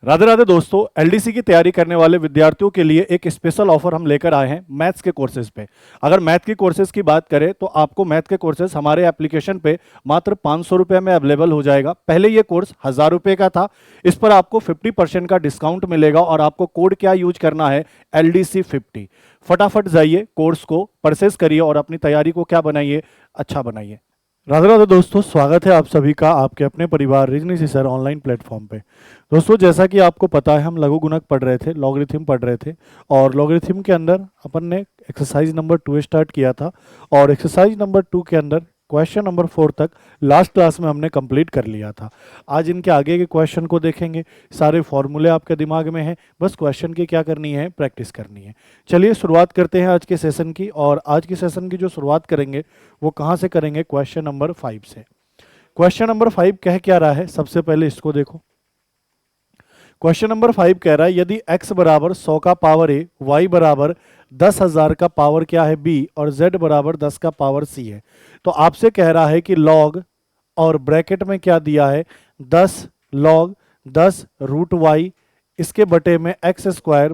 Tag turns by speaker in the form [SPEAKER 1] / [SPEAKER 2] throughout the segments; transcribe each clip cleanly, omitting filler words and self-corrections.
[SPEAKER 1] राधे राधे दोस्तों, एलडीसी की तैयारी करने वाले विद्यार्थियों के लिए एक स्पेशल ऑफर हम लेकर आए हैं मैथ्स के कोर्सेज पे। अगर मैथ के कोर्सेज की बात करें तो आपको मैथ के कोर्सेज हमारे एप्लीकेशन पे मात्र 500 रुपये में अवेलेबल हो जाएगा। पहले ये कोर्स 1000 रुपये का था, इस पर आपको 50% का डिस्काउंट मिलेगा और आपको कोड क्या यूज करना है, LDC50। फटाफट जाइए, कोर्स को परचेस करिए और अपनी तैयारी को क्या बनाइए, अच्छा बनाइए। राधे राधे दोस्तों, स्वागत है आप सभी का आपके अपने परिवार रीजनिंग सर ऑनलाइन प्लेटफॉर्म पे। दोस्तों, जैसा कि आपको पता है, हम लघु गुणक पढ़ रहे थे, लॉगरिथम पढ़ रहे थे और लॉगरिथम के अंदर अपन ने एक्सरसाइज नंबर 2 स्टार्ट किया था और एक्सरसाइज नंबर 2 के अंदर क्वेश्चन नंबर 4 तक लास्ट क्लास में हमने कंप्लीट कर लिया था। आज इनके आगे के क्वेश्चन को देखेंगे। सारे फॉर्मूले आपके दिमाग में हैं, बस क्वेश्चन की क्या करनी है, प्रैक्टिस करनी है। चलिए शुरुआत करते हैं आज के सेशन की। और आज की सेशन की जो शुरुआत करेंगे वो कहाँ से करेंगे, क्वेश्चन नंबर 5 से। क्वेश्चन नंबर 5 कह क्या रहा है, सबसे पहले इसको देखो। क्वेश्चन नंबर 5 कह रहा है यदि x बराबर 100 का पावर a, y बराबर 10,000 का पावर क्या है b और z बराबर 10 का पावर c है, तो आपसे कह रहा है कि log और ब्रैकेट में क्या दिया है 10 log 10 रूट y इसके बटे में x स्क्वायर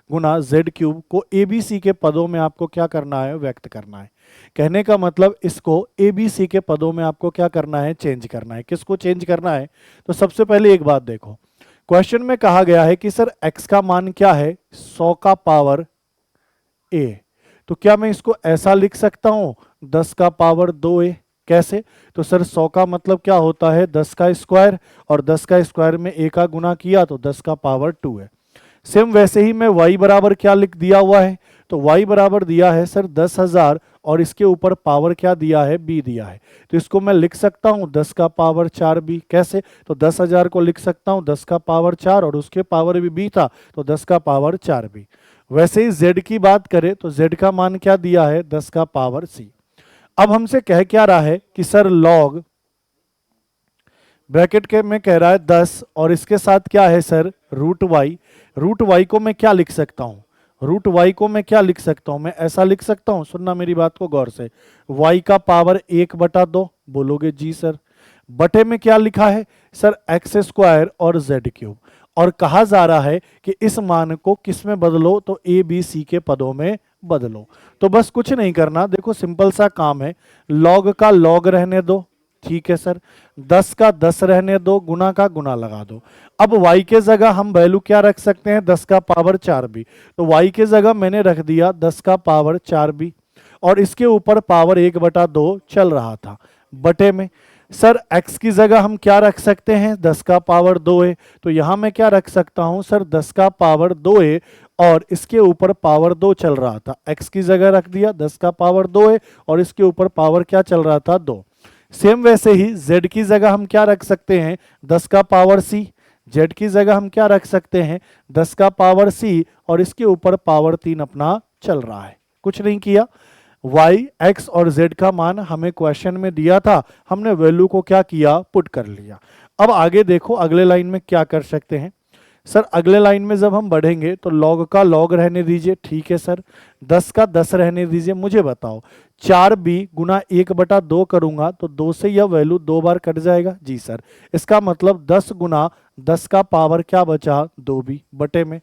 [SPEAKER 1] गुना z क्यूब को ABC के पदों में आपको क्या करना है, व्यक्त करना है। कहने का मतलब इसको ABC के पदों में आपको क्या करना है, चेंज करना है। किसको चेंज करना है, तो सबसे पहले एक बात देखो, क्वेश्चन में कहा गया है कि सर x का मान क्या है, 100 का पावर a। तो क्या मैं इसको ऐसा लिख सकता हूं 10 का पावर 2a। कैसे, तो सर 100 का मतलब क्या होता है 10 का स्क्वायर और 10 का स्क्वायर में a का गुना किया तो 10 का पावर 2 है। सेम वैसे ही मैं y बराबर क्या लिख दिया हुआ है, तो y बराबर दिया है सर 10,000 और इसके ऊपर पावर क्या दिया है, b दिया है। तो इसको मैं लिख सकता हूं 10 का पावर 4b। कैसे, तो 10,000 को लिख सकता हूं 10 का पावर 4 और उसके पावर भी b था तो 10 का पावर 4b। वैसे ही z की बात करें तो z का मान क्या दिया है, 10 का पावर c। अब हमसे कह क्या रहा है कि सर log ब्रैकेट के में कह रहा है 10 और इसके साथ क्या है sir root Y. Root Y को मैं क्या लिख सकता हूं, रूट वाई को मैं क्या लिख सकता हूं, मैं ऐसा लिख सकता हूं, सुनना मेरी बात को गौर से, वाई का पावर 1/2। बोलोगे जी सर। बटे में क्या लिखा है सर, एक्स स्क्वायर और जेड क्यूब। और कहा जा रहा है कि इस मान को किस में बदलो, तो ए बी सी के पदों में बदलो। तो बस कुछ नहीं करना, देखो सिंपल सा काम है, लॉग का लॉग रहने दो, ठीक है सर, 10 का 10 रहने दो, गुना का गुना लगा दो। अब y के जगह हम वैल्यू क्या रख सकते हैं, 10 का पावर 4b। तो y के जगह मैंने रख दिया 10 का पावर 4b और इसके ऊपर पावर 1/2 चल रहा था। बटे में सर x की जगह हम क्या रख सकते हैं, 10 का पावर 2a। तो यहां मैं क्या रख सकता हूं सर, 10 का पावर 2a और इसके ऊपर पावर 2 चल रहा था। x की जगह रख दिया 10 का पावर 2a और इसके ऊपर पावर क्या चल रहा था, 2। सेम वैसे ही z की जगह हम क्या रख सकते हैं, 10 का पावर c। z की जगह हम क्या रख सकते हैं, 10 का पावर c और इसके ऊपर पावर 3 अपना चल रहा है। कुछ नहीं किया, y, x और z का मान हमें क्वेश्चन में दिया था, हमने वैल्यू को क्या किया, पुट कर लिया। अब आगे देखो अगले लाइन में क्या कर सकते हैं। सर अगले लाइन में जब हम बढ़ेंगे तो log का log रहने दीजिए, ठीक है सर, 10 का 10 रहने दीजिए। मुझे बताओ 4b गुना 1/2 करूंगा तो 2 से यह वैल्यू 2 बार कट जाएगा, जी सर। इसका मतलब 10 गुना 10 का पावर क्या बचा, 2b बटे में।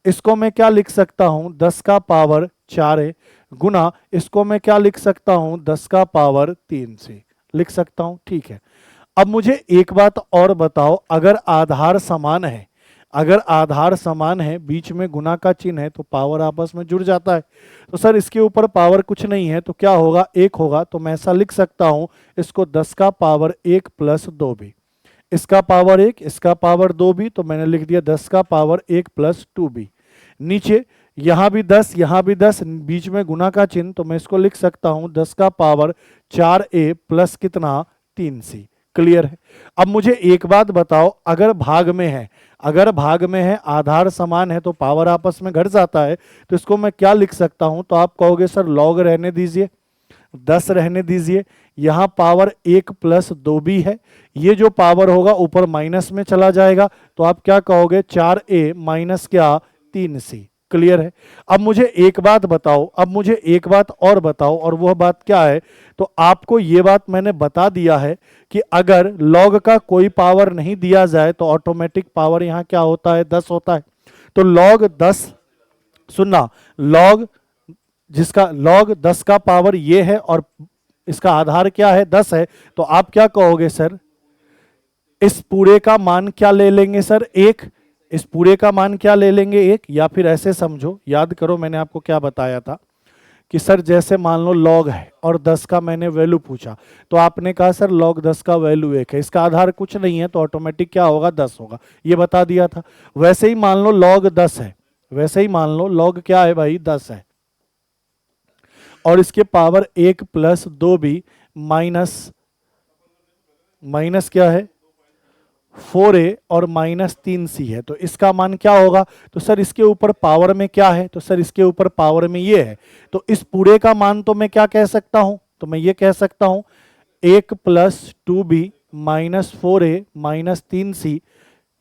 [SPEAKER 1] इसको मैं क्या लिख सकता हूं, 10 का पावर 4a गुना इसको मैं क्या लिख सकता हूं, 10 का पावर 3 से लिख सकता हूं, ठीक है। अब मुझे एक बात और बताओ, अगर आधार समान है, अगर आधार समान है, बीच में गुना का चिन्ह है तो पावर आपस में जुड़ जाता है। तो सर इसके ऊपर पावर कुछ नहीं है तो क्या होगा, 1 होगा। तो मैं ऐसा लिख सकता हूं इसको 10 का पावर 1 प्लस 2b, इसका पावर 1 इसका पावर 2b, तो मैंने लिख दिया 10 का पावर 1 प्लस 2b। नीचे यहां भी 10 यहां भी 10, बीच में गुना का चिन्ह, तो मैं इसको लिख सकता हूं 10 का पावर 4a प्लस कितना, 3c। क्लियर है। अब मुझे एक बात बताओ, अगर भाग में है, अगर भाग में है, आधार समान है तो पावर आपस में घट जाता है, तो इसको मैं क्या लिख सकता हूं, तो आप कहोगे सर लॉग रहने दीजिए, 10 रहने दीजिए, यहां पावर 1 प्लस 2b है, ये जो पावर होगा ऊपर माइनस में चला जाएगा, तो आप क्या कहोगे 4a माइनस क्या, 3c। क्लियर है। अब मुझे एक बात बताओ, अब मुझे एक बात और बताओ, और वह बात क्या है? तो आपको ये बात मैंने बता दिया है कि अगर लॉग का कोई पावर नहीं दिया जाए तो ऑटोमेटिक पावर यहां क्या होता है? 10 होता है। तो लॉग 10, सुनना, लॉग जिसका लॉग 10 का पावर ये है और इसका आधार क्या है? 10 है। तो आप क्या कहोगे सर? इस पूरे का मान क्या ले लेंगे सर? 1। इस पूरे का मान क्या ले लेंगे? 1। या फिर ऐसे समझो, याद करो मैंने आपको क्या बताया था कि सर जैसे मान लो लॉग है और 10 का मैंने वैल्यू पूछा, तो आपने कहा सर लॉग 10 का वैल्यू 1 है, इसका आधार कुछ नहीं है, तो ऑटोमेटिक क्या होगा? 10 होगा। ये बता दिया था। वैसे ही मान लो लॉग 10 है, वैसे ही मान लो लॉग क्या है भाई? 10 है, और इसके पावर 1 प्लस 2 भी माइनस माइनस क्या है? 4a और माइनस 3c है। तो इसका मान क्या होगा? तो सर इसके ऊपर पावर में क्या है? तो सर इसके ऊपर पावर में ये है। तो इस पूरे का मान तो मैं क्या कह सकता हूं? तो मैं ये कह सकता हूं 1 plus 2b minus 4a minus 3c,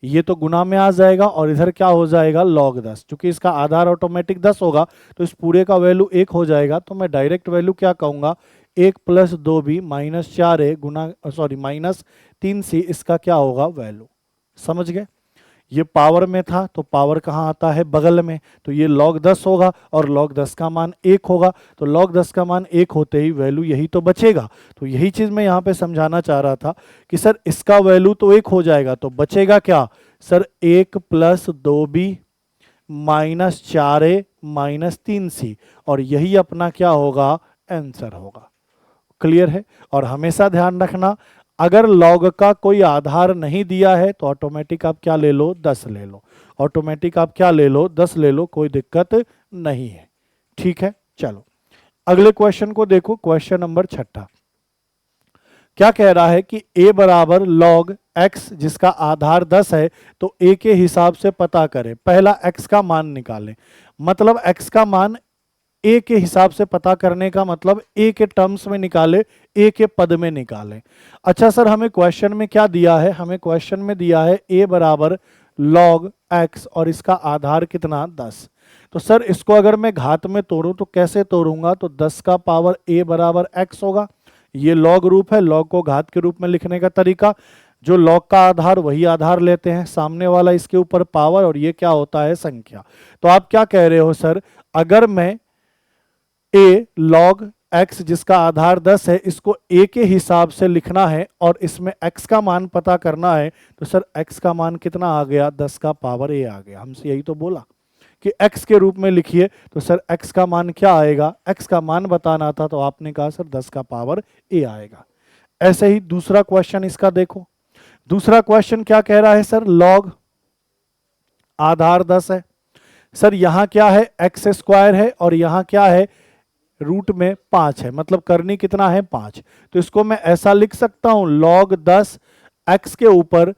[SPEAKER 1] ये तो गुना में आ जाएगा और इधर क्या हो जाएगा? लॉग 10। क्योंकि इसका आधार ऑटोमेटिक 10 होगा तो इस पूरे का वैल्यू 1 हो जाएगा। तो मैं डायरेक्ट वैल्यू क्या कहूंगा? 1 प्लस 2b माइनस 4a गुना सॉरी माइनस 3c, इसका क्या होगा? वैल्यू। समझ गए? ये पावर में था तो पावर कहाँ आता है? बगल में। तो ये log 10 होगा और log 10 का मान 1 होगा। तो log 10 का मान 1 होते ही वैल्यू यही तो बचेगा। तो यही चीज मैं यहाँ पे समझाना चाह रहा था कि सर इसका वैल्यू तो 1 हो जाएगा, तो बचेगा क्या? Sir 1 plus 2b minus 4a minus 3c, और यही अपना क्या होगा? आंसर होगा। क्लियर है? और हमेशा ध्यान रखना, अगर लॉग का कोई आधार नहीं दिया है तो ऑटोमेटिक आप क्या ले लो? 10 ले लो। ऑटोमेटिक आप क्या ले लो? 10 ले लो, कोई दिक्कत नहीं है। ठीक है, चलो अगले क्वेश्चन को देखो। क्वेश्चन नंबर 6 क्या कह रहा है कि a बराबर log x जिसका आधार 10 है, तो a के हिसाब से पता करें। पहला x का मान निकालें, मतलब x का मान ए के हिसाब से पता करने का मतलब ए के टर्म्स में निकाले, ए के पद में निकाले। अच्छा सर हमें क्वेश्चन में क्या दिया है? हमें क्वेश्चन में दिया है ए बराबर log x और इसका आधार कितना? 10। तो सर इसको अगर मैं घात में तोड़ूं तो कैसे तोड़ूंगा? तो 10 का पावर a बराबर x होगा। ये log रूप है, log को घात के रूप में लिखने का तरीका, जो log का आधार वही आधार लेते हैं, सामने वाला इसके ऊपर पावर, और ये क्या होता है? संख्या। तो आप क्या कह रहे हो सर? अगर मैं a log x जिसका आधार 10 है इसको a के हिसाब से लिखना है और इसमें x का मान पता करना है, तो सर x का मान कितना आ गया? 10 का पावर a आ गया। हमसे यही तो बोला कि x के रूप में लिखिए, तो सर x का मान क्या आएगा? x का मान बताना था, तो आपने कहा सर 10 का पावर a आएगा। ऐसे ही दूसरा क्वेश्चन इसका देखो। दूसरा क्वेश्चन क्या कह रहा है सर? log आधार 10 है। सर यहां क्या है? एक्स स्क्वायर है और यहां क्या है? रूट में 5 है, मतलब करनी कितना है? 5। तो इसको मैं ऐसा लिख सकता हूं log 10 x के ऊपर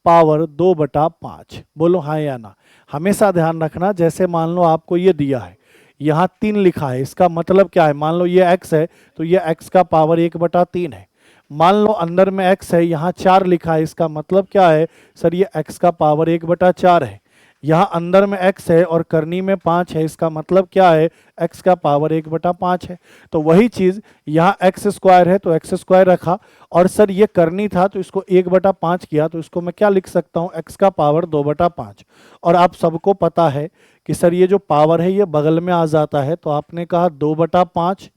[SPEAKER 1] पावर 2/5। बोलो हाँ या ना। हमेशा ध्यान रखना, जैसे मान लो आपको ये दिया है, यहाँ 3 लिखा है, इसका मतलब क्या है? मान लो ये x है तो ये x का पावर 1/3 है। मान लो अंदर में x है, यहाँ 4 लिखा है, इसका मतलब क्या है? सर ये x का पावर 1/4 है। यहाँ अंदर में x है और करनी में 5 है, इसका मतलब क्या है? x का पावर 1/5 है। तो वही चीज यहाँ x स्क्वायर है तो x स्क्वायर रखा, और सर ये करनी था तो इसको 1/5 किया, तो इसको मैं क्या लिख सकता हूँ? x का पावर 2/5। और आप सबको पता है कि सर ये जो पावर है ये बगल में आ जाता है, तो आपने कहा 2/5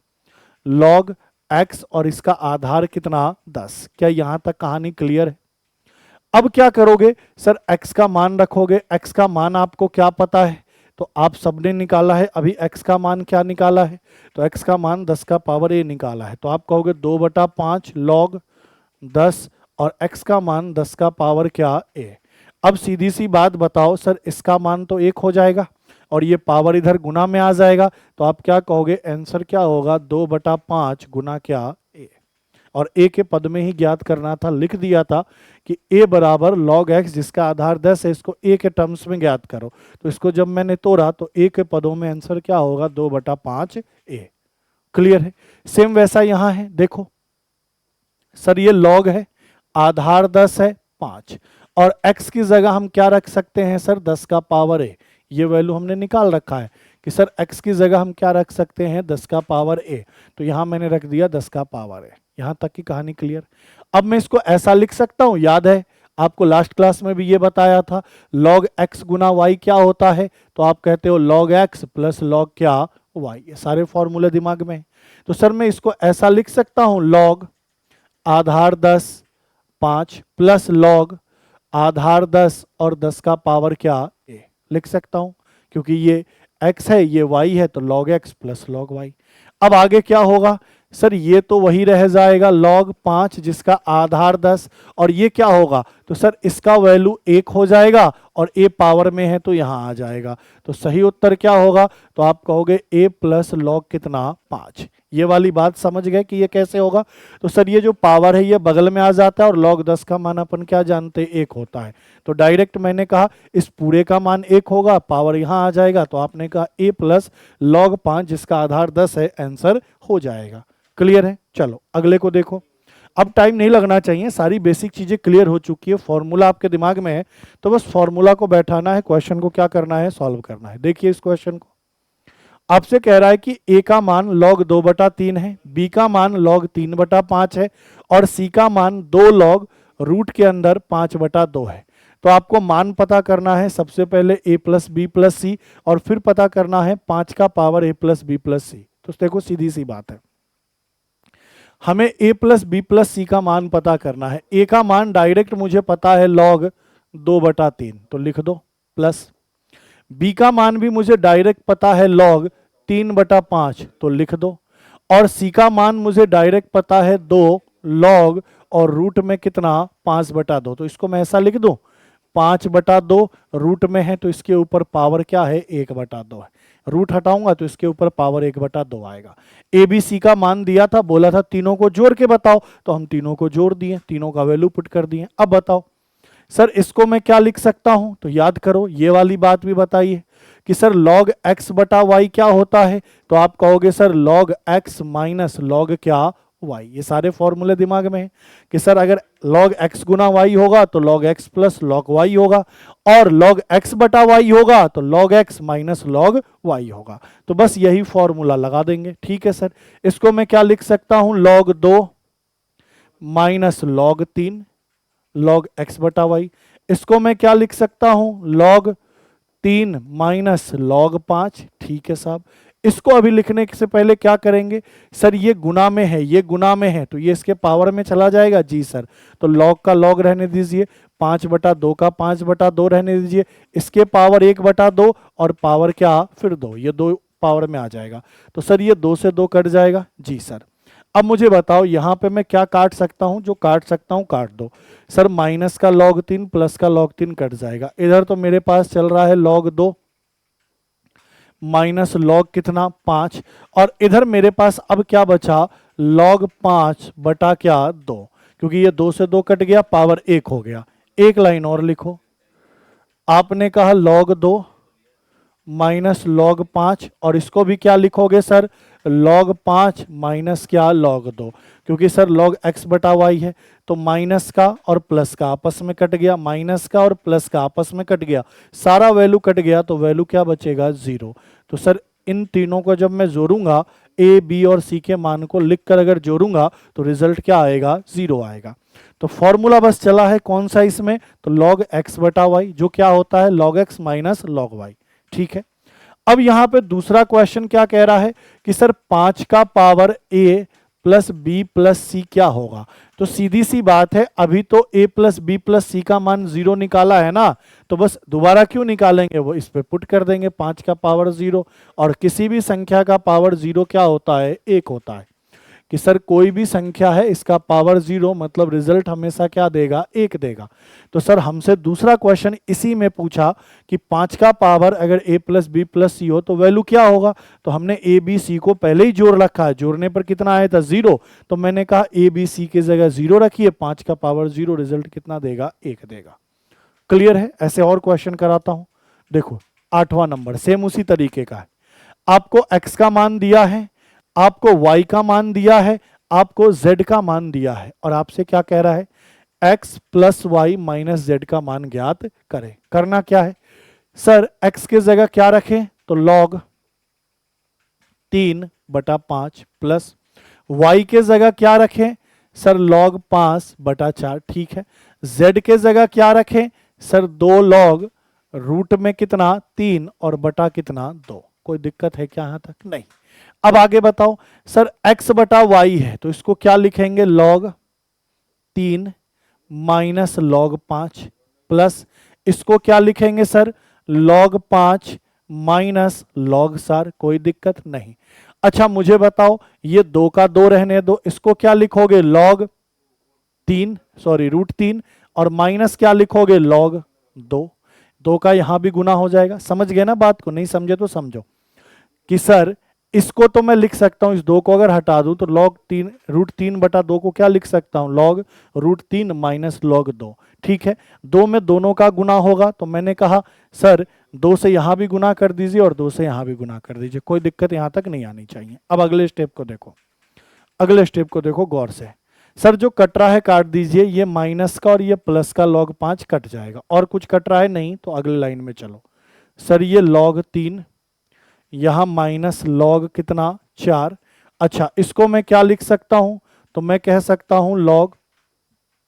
[SPEAKER 1] log x और इसका आधार कितना? 10। क्या यहाँ तक कहानी क्लियर है? अब क्या करोगे? सर x का मान रखोगे। x का मान आपको क्या पता है? तो आप सबने निकाला है, अभी x का मान क्या निकाला है? तो x का मान 10 का पावर a निकाला है, तो आप कहोगे 2/5 log 10 और x का मान 10 का पावर क्या? a। अब सीधी सी बात बताओ सर, इसका मान तो 1 हो जाएगा और ये पावर इधर गुना में आ जाएगा, तो आप क्या कहोगे? आंसर क्या होगा? 2/5 गुना क्या? a। और a के पद में ही ज्ञात करना था, लिख दिया था कि a बराबर log x जिसका आधार 10 है, इसको a के टर्म्स में ज्ञात करो। तो इसको जब मैंने तोड़ा तो a के पदों में आंसर क्या होगा? 2/5 a। क्लियर है? सेम वैसा यहां है, देखो सर ये log है, आधार 10 है 5, और x की जगह हम क्या रख सकते हैं सर? 10 का पावर a। ये वैल्यू हमने निकाल रखा है कि सर x की जगह हम क्या रख सकते हैं 10 का पावर a, तो यहां मैंने रख दिया 10 का पावर a। यहां तक की कहानी क्लियर। अब मैं इसको ऐसा लिख सकता हूं, याद है आपको लास्ट क्लास में भी ये बताया था log x गुना y क्या होता है, तो आप कहते हो log x प्लस log क्या y। ये सारे फॉर्मूले दिमाग में है। तो सर मैं इसको ऐसा लिख सकता हूं log आधार 10 5 प्लस log आधार 10 और 10 का पावर क्या a लिख सकता हूं, क्योंकि ये x है ये y है, तो log x plus log y। अब आगे क्या होगा सर, ये तो वही रह जाएगा log 5 जिसका आधार 10, और ये क्या होगा, तो सर इसका वैल्यू 1 हो जाएगा और a पावर में है तो यहां आ जाएगा। तो सही उत्तर क्या होगा, तो आप कहोगे a प्लस log कितना 5। ये वाली बात समझ गए कि ये कैसे होगा। तो सर ये जो पावर है ये बगल में आ जाता है और log 10 का मान अपन क्या जानते हैं 1 होता है, तो डायरेक्ट मैंने कहा इस पूरे का मान 1 होगा, पावर यहां आ जाएगा, तो आपने कहा a प्लस log 5 जिसका आधार 10 है, आंसर हो जाएगा। क्लियर है। चलो अगले को देखो। अब टाइम नहीं लगना चाहिए, सारी बेसिक चीजें क्लियर हो चुकी है, फॉर्मूला आपके दिमाग में है, तो बस फॉर्मूला को बैठाना है, क्वेश्चन को क्या करना है, सॉल्व करना है। देखिए इस क्वेश्चन को, आपसे कह रहा है कि a का मान log 2/3 है, b का मान log 3/5 है और c का मान 2 log रूट के अंदर 5/2 है। तो आपको मान पता करना है, सबसे पहले a plus b plus c और फिर पता करना है 5 का power a plus b plus c. तो देखो सीधी सी बात है, हमें a plus b plus c का मान पता करना है। a का मान डायरेक्ट मुझे पता है log 2/3, तो लिख दो, प्लस b का मान भी मुझे डायरेक्ट पता है log 3/5, तो लिख दो, और c का मान मुझे डायरेक्ट पता है 2 log और रूट में कितना 5/2, तो इसको मैं ऐसा लिख दूं 5/2 रूट में है तो इसके ऊपर पावर क्या है 1/2 है, रूट हटाऊंगा तो इसके ऊपर पावर 1/2 आएगा। ए बी सी का मान दिया था, बोला था तीनों को जोड़ के बताओ, तो हम तीनों को जोड़ दिए, तीनों का वैल्यू पुट कर दिए। अब बताओ सर इसको मैं क्या लिख सकता हूं, तो याद करो ये वाली बात भी बताइए कि सर log x बटा वाई क्या होता है, तो आप कहोगे sir log x minus log क्या y। ये सारे फॉर्मूले दिमाग में है कि सर अगर log x गुना y होगा तो log x plus log y होगा, और log x बटा y होगा तो log x minus log y होगा। तो बस यही फॉर्मूला लगा देंगे। ठीक है सर, इसको मैं क्या लिख सकता हूं, log 2 minus log 3 log x बटा वाई। इसको मैं क्या लिख सकता हूं, log 3 माइनस log 5। ठीक है साहब, इसको अभी लिखने से पहले क्या करेंगे, सर ये गुना में है, ये गुना में है तो ये इसके पावर में चला जाएगा, जी सर, तो log का log रहने दीजिए, 5/2 का 5/2 रहने दीजिए, इसके पावर 1/2 और पावर क्या फिर 2, ये 2 पावर में आ जाएगा, तो सर ये 2 से 2 कट जाएगा, जी सर। अब मुझे बताओ यहां पे मैं क्या काट सकता हूं, जो काट सकता हूं काट दो। सर माइनस का log 3 प्लस का log 3 कट जाएगा, इधर तो मेरे पास चल रहा है log 2 माइनस log कितना 5, और इधर मेरे पास अब क्या बचा log 5 बटा क्या 2, क्योंकि ये 2 से 2 कट गया, पावर 1 हो गया। एक लाइन और लिखो, आपने कहा log 2 माइनस log 5, और इसको भी क्या लिखोगे सर, log 5 माइनस क्या log 2, क्योंकि सर log x बटा वाई है, तो माइनस का और प्लस का आपस में कट गया, माइनस का और प्लस का आपस में कट गया, सारा वैल्यू कट गया, तो वैल्यू क्या बचेगा 0। तो सर इन तीनों को जब मैं जोड़ूंगा, a b और c के मान को लिखकर अगर जोड़ूंगा तो रिजल्ट क्या आएगा 0 आएगा। तो फॉर्मूला बस चला है कौन सा इसमें, तो log x बटा वाई, जो क्या होता है log x minus log y। ठीक है, अब यहां पे दूसरा क्वेश्चन क्या कह रहा है कि सर 5 का power a plus b plus c क्या होगा, तो सीधी सी बात है, अभी तो a plus b plus c का मान 0 निकाला है ना, तो बस दोबारा क्यों निकालेंगे, वो इस पे पुट कर देंगे 5 का पावर 0, और किसी भी संख्या का पावर 0 क्या होता है 1 होता है, कि सर कोई भी संख्या है इसका पावर 0 मतलब रिजल्ट हमेशा क्या देगा 1 देगा। तो सर हमसे दूसरा क्वेश्चन इसी में पूछा कि 5 का पावर अगर a प्लस बी प्लस सी हो तो वैल्यू क्या होगा, तो हमने a b c को पहले ही जोड़ रखा है, जोड़ने पर कितना आया था 0, तो मैंने कहा a b c की जगह 0 रखिए, 5 का पावर 0 रिजल्ट कितना देगा 1 देगा। क्लियर है। ऐसे और क्वेश्चन कराता हूं, देखो 8वां नंबर सेम उसी तरीके का है, आपको x का मान दिया है, आपको y का मान दिया है, आपको z का मान दिया है, और आपसे क्या कह रहा है x plus Y minus Z का मान ज्ञात करें। करना क्या है, सर x की जगह क्या रखें, तो log 3/5 प्लस y के जगह क्या रखें सर, log 5/4, ठीक है। z के जगह क्या रखें सर, 2 log रूट में कितना 3 और बटा कितना 2। कोई दिक्कत है क्या यहां तक, नहीं। अब आगे बताओ सर, x/y है तो इसको क्या लिखेंगे, log 3 माइनस log 5 प्लस इसको क्या लिखेंगे सर, log 5 माइनस log 4। कोई दिक्कत नहीं। अच्छा मुझे बताओ, ये 2 का 2 रहने दो, इसको क्या लिखोगे, log 3 सॉरी रूट 3 और माइनस क्या लिखोगे, log 2। 2 का यहां भी गुना हो जाएगा। समझ गए ना बात को, नहीं समझे तो समझो कि सर इसको तो मैं लिख सकता हूं, इस 2 को अगर हटा दूं तो log 3 रूट 3/2 को क्या लिख सकता हूं, log रूट 3 माइनस log 2। ठीक है, 2 में दोनों का गुना होगा तो मैंने कहा सर 2 से यहां भी गुना कर दीजिए और 2 से यहां भी गुना कर दीजिए। कोई दिक्कत यहां तक नहीं आनी चाहिए। अब अगले स्टेप को देखो, अगले स्टेप को देखो गौर से। सर जो कट रहा है काट दीजिए, ये माइनस का और ये प्लस का log 5 कट जाएगा, और कुछ कट रहा है नहीं तो अगले लाइन में चलो। सर ये log 3 यहां माइनस log कितना 4। अच्छा इसको मैं क्या लिख सकता हूं, तो मैं कह सकता हूं log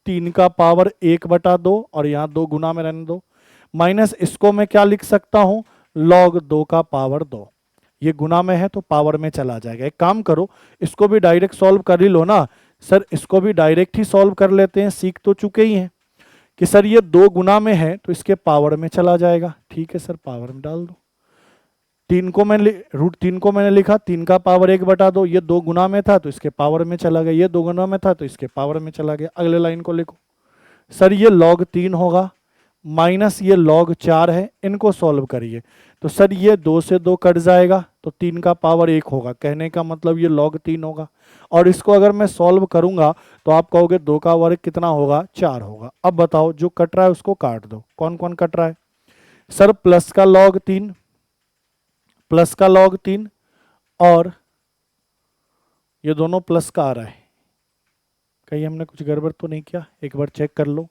[SPEAKER 1] 3 का पावर 1/2 और यहां 2 गुना में रहने दो, माइनस इसको मैं क्या लिख सकता हूं, log 2 का पावर 2। ये गुना में है तो पावर में चला जाएगा। एक काम करो, इसको भी डायरेक्ट सॉल्व कर ही लो ना। सर इसको भी डायरेक्ट ही सॉल्व कर लेते हैं, सीख तो चुके ही हैं कि सर ये 2 गुना में है तो इसके पावर में चला जाएगा। ठीक है सर, पावर में डाल दो। 3 को मैंने रूट 3 को मैंने लिखा 3 का पावर 1/2, ये 2 गुना में था तो इसके पावर में चला गया, ये 2 गुना में था तो इसके पावर में चला गया। अगले लाइन को लिखो, सर ये log 3 होगा माइनस ये log 4 है, इनको सॉल्व करिए तो सर ये 2 से 2 कट जाएगा तो 3 का पावर 1 होगा। कहने का मतलब ये log 3 होगा, और इसको अगर मैं सॉल्व करूंगा तो आप कहोगे 2 का वर्ग कितना होगा, 4 होगा। अब बताओ जो कट रहा है उसको काट दो। कौन कौन कट रहा है सर, प्लस का log 3, प्लस का log 3 और ये दोनों प्लस का आ रहा है। कहीं हमने कुछ गड़बड़ तो नहीं किया, एक बार चेक कर लो।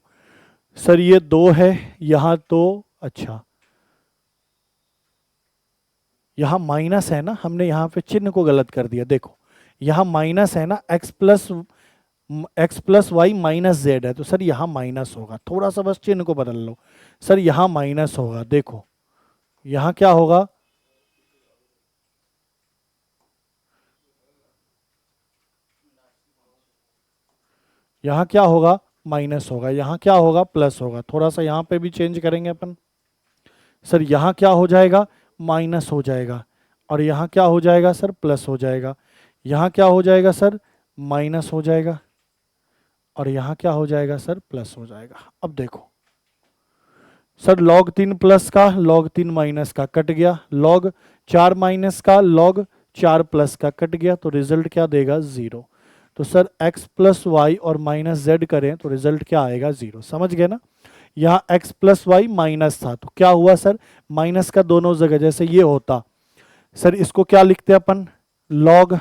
[SPEAKER 1] सर ये 2 है यहां तो, अच्छा यहां माइनस है ना, हमने यहां पे चिन्ह को गलत कर दिया। देखो यहां माइनस है ना, x plus Y minus Z है तो सर यहां माइनस होगा, थोड़ा सा बस चिन्ह को बदल लो। सर यहां माइनस होगा, देखो यहां क्या होगा, यहां क्या होगा, माइनस होगा, यहां क्या होगा, प्लस होगा। थोड़ा सा यहां पे भी चेंज करेंगे अपन। सर यहां क्या हो जाएगा, माइनस हो जाएगा, और यहां क्या हो जाएगा सर, प्लस हो जाएगा। यहां क्या हो जाएगा सर, माइनस हो जाएगा, और यहां क्या हो जाएगा सर, प्लस हो जाएगा। अब देखो सर log 3 प्लस का log 3 माइनस का कट गया, log 4 माइनस का log 4 प्लस का कट गया, तो रिजल्ट क्या देगा, 0। तो सर x प्लस वाई और माइनस जेड करें तो रिजल्ट क्या आएगा, 0। समझ गए ना, यहाँ x प्लस वाई माइनस था तो क्या हुआ सर, माइनस का दोनों जगह, जैसे ये होता सर इसको क्या लिखते अपन, log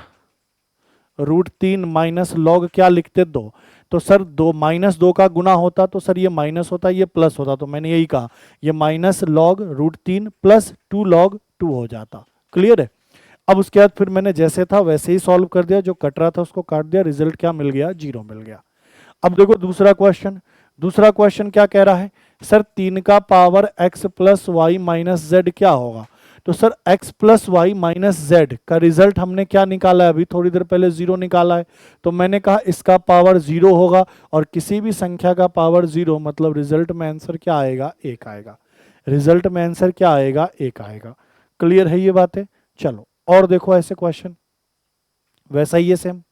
[SPEAKER 1] रूट 3 माइनस log क्या लिखते, 2। तो सर 2 माइनस 2 का गुना होता तो सर ये माइनस होता, ये प्लस होता, तो मैंने यही कहा ये minus log root 3 plus 2 log 2 हो जाता। क्लियर है। अब उसके बाद फिर मैंने जैसे था वैसे ही सॉल्व कर दिया, जो कट रहा था उसको काट दिया, रिजल्ट क्या मिल गया, 0 मिल गया। अब देखो दूसरा क्वेश्चन, दूसरा क्वेश्चन क्या कह रहा है, सर 3 का power x plus Y minus Z क्या होगा। तो sir x plus Y minus Z का रिजल्ट हमने क्या निकाला है, अभी थोड़ी देर पहले 0 निकाला है, तो मैंने कहा इसका पावर 0 होगा, और किसी भी संख्या का पावर 0 मतलब रिजल्ट में आंसर क्या आएगा, 1 आएगा। रिजल्ट में आंसर क्या आएगा, 1 आएगा। क्लियर है ये बातें। चलो और देखो ऐसे क्वेश्चन, वैसा ही है सेम।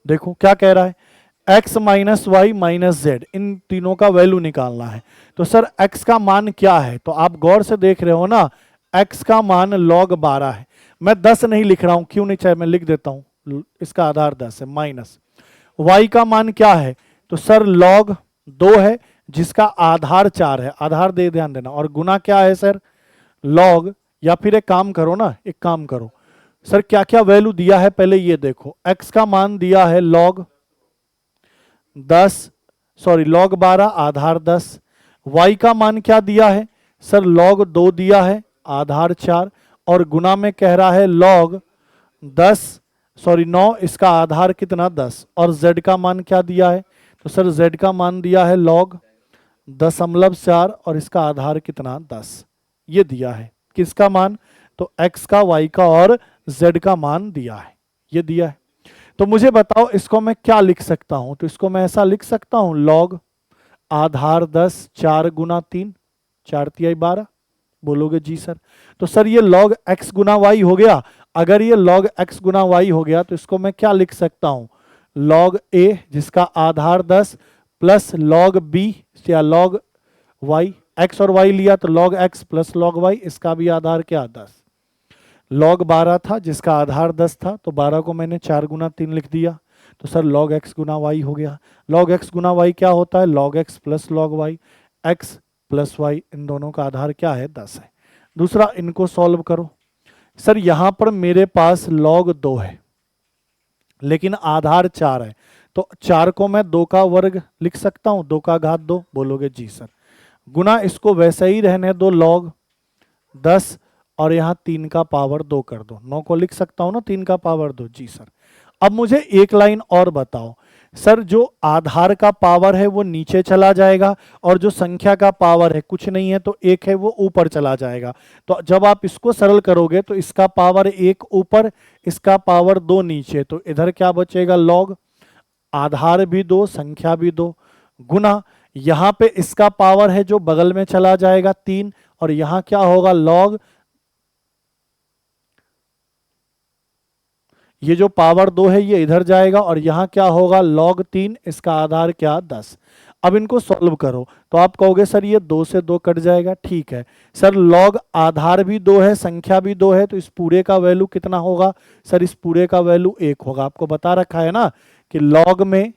[SPEAKER 1] देखो क्या कह रहा है, x minus Y minus z, इन तीनों का वैल्यू निकालना है। तो सर x का मान क्या है, तो आप गौर से देख रहे हो ना, x का मान log 12 है। मैं 10 नहीं लिख रहा हूं, क्यों नहीं, चाहे मैं लिख देता हूं, इसका आधार 10 है, माइनस y का मान क्या है, तो सर log 2 है जिसका आधार 4 है, आधार दे ध्यान देना, और गुना क्या है सर, log, या फिर एक काम करो ना, एक काम करो सर, क्या क्या वैल्यू दिया है पहले ये देखो। x का मान दिया है log 10 सॉरी log 12 आधार 10, y का मान क्या दिया है सर log 2 दिया है, आधार 4, और गुना में कह रहा है log 9, इसका आधार कितना 10, और z का मान क्या दिया है, तो सर z का मान दिया है log 0.4 और इसका आधार कितना 10, ये दिया है। किसका मान, तो x का, y का और z का मान दिया है, ये दिया है। तो मुझे बताओ इसको मैं क्या लिख सकता हूं, तो इसको मैं ऐसा लिख सकता हूं log आधार 10 4 गुना 3, 4 तिहाई 12, बोलोगे जी सर। तो सर ये log x गुना y हो गया। अगर ये log x गुना y हो गया तो इसको मैं क्या लिख सकता हूं, log a जिसका आधार 10 प्लस log b या log y, x और y लिया तो log x plus log y, इसका भी आधार क्या 10। log 12 था जिसका आधार 10 था, तो 12 को मैंने 4 गुना 3 लिख दिया, तो सर log x गुना y हो गया। log x गुना y क्या होता है, log x plus log y, x plus y, इन दोनों का आधार क्या है 10 है। दूसरा, इनको सॉल्व करो। सर यहां पर मेरे पास log 2 है लेकिन आधार 4 है, तो 4 को मैं 2 का वर्ग लिख सकता हूं, 2 का घात 2, बोलोगे जी सर। गुना इसको वैसे ही रहने दो, log 10 और यहाँ 3 का पावर 2 कर दो, 9 को लिख सकता हूं ना 3 का पावर 2, जी सर। अब मुझे एक लाइन और बताओ, सर जो आधार का पावर है वो नीचे चला जाएगा और जो संख्या का पावर है कुछ नहीं है तो 1 है वो ऊपर चला जाएगा। तो जब आप इसको सरल करोगे तो इसका पावर 1 ऊपर, इसका पावर 2 नीचे, तो इधर क्या बचेगा, log आधार भी 2 संख्या भी 2, गुना यहां पे इसका पावर है जो बगल में चला जाएगा 3, और यहां क्या होगा log, ये जो पावर 2 है ये इधर जाएगा और यहां क्या होगा log 3, इसका आधार क्या 10। अब इनको सॉल्व करो तो आप कहोगे सर ये 2 से 2 कट जाएगा, ठीक है सर। log आधार भी 2 है संख्या भी 2 है, तो इस पूरे का वैल्यू कितना होगा, सर इस पूरे का वैल्यू 1 होगा। आपको बता रखा है ना कि log में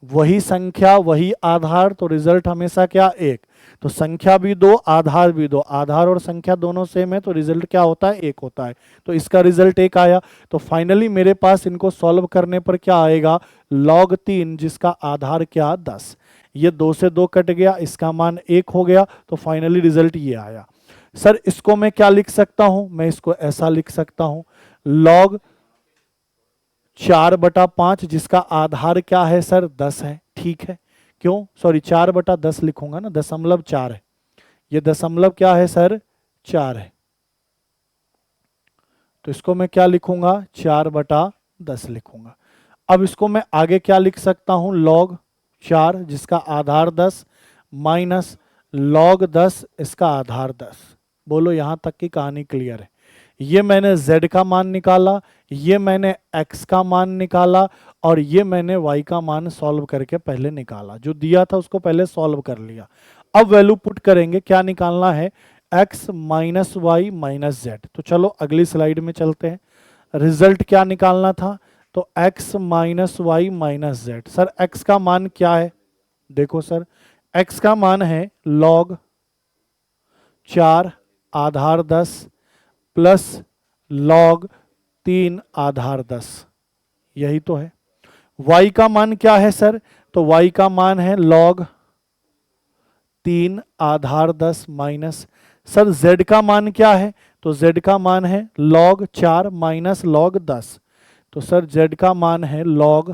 [SPEAKER 1] वही संख्या वही आधार, तो रिजल्ट हमेशा क्या 1। तो संख्या भी 2 आधार भी 2, आधार और संख्या दोनों सेम है तो रिजल्ट क्या होता है 1 होता है, तो इसका रिजल्ट 1 आया। तो फाइनली मेरे पास इनको सॉल्व करने पर क्या आएगा, log 3 जिसका आधार क्या 10, ये 2 से 2 कट गया, इसका मान 1 हो गया, तो फाइनली रिजल्ट ये आया। सर इसको मैं क्या लिख सकता हूं, मैं इसको ऐसा लिख सकता हूं log 4/5 जिसका आधार क्या है सर 10 है, ठीक है। क्यों, सॉरी 4/10 लिखूंगा ना, 0.4 है, ये दशमलव क्या है सर 4 है, तो इसको मैं क्या लिखूंगा 4/10 लिखूंगा। अब इसको मैं आगे क्या लिख सकता हूं, log 4 जिसका आधार 10 माइनस log 10 इसका आधार 10। बोलो यहां तक की कहानी क्लियर है। ये मैंने z का मान निकाला, ये मैंने x का मान निकाला, और ये मैंने y का मान सॉल्व करके पहले निकाला, जो दिया था उसको पहले सॉल्व कर लिया। अब वैल्यू पुट करेंगे, क्या निकालना है, x minus Y minus Z. तो चलो अगली स्लाइड में चलते हैं। रिजल्ट क्या निकालना था, तो x minus Y minus Z. Sir x का मान क्या है, देखो सर x का मान है log 4 आधार 10 प्लस log 3 आधार 10, यही तो है। y का मान क्या है सर, तो y का मान है log 3 आधार 10 माइनस, सर z का मान क्या है, तो z का मान है log 4 माइनस log 10, तो सर z का मान है log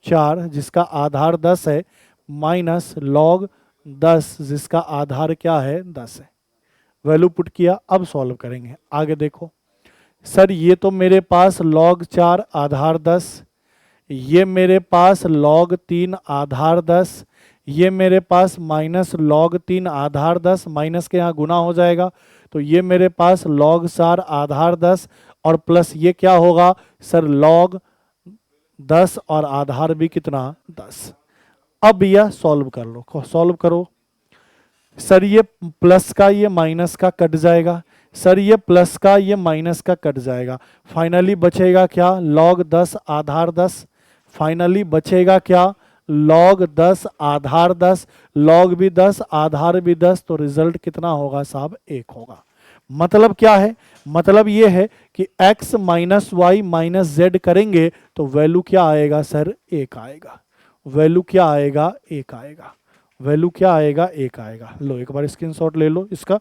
[SPEAKER 1] 4 जिसका आधार 10 है माइनस log 10 जिसका आधार क्या है 10 है। वैल्यू पुट किया, अब सॉल्व करेंगे, आगे देखो। सर ये तो मेरे पास log 4 आधार 10, ये मेरे पास log 3 आधार 10, ये मेरे पास माइनस log 3 आधार 10, माइनस के यहाँ गुना हो जाएगा, तो ये मेरे पास log 4 आधार 10 और प्लस ये क्या होगा सर log 10 और आधार भी कितना 10। अब यह सॉल्व कर लो, सॉल्व करो। सर ये प्लस का ये माइनस का कट जाएगा, सर ये प्लस का ये माइनस का कट जाएगा, फाइनली बचेगा क्या log 10 आधार 10, फाइनली बचेगा क्या log 10 आधार 10, log भी 10 आधार भी 10, तो रिजल्ट कितना होगा साहब 1 होगा। मतलब क्या है, मतलब ये है कि x minus Y minus Z करेंगे तो वैल्यू क्या आएगा सर 1 आएगा, वैल्यू क्या आएगा 1 आएगा। वैल्यू क्या आएगा, 1 आएगा। लो एक बार स्क्रीनशॉट ले लो, इसका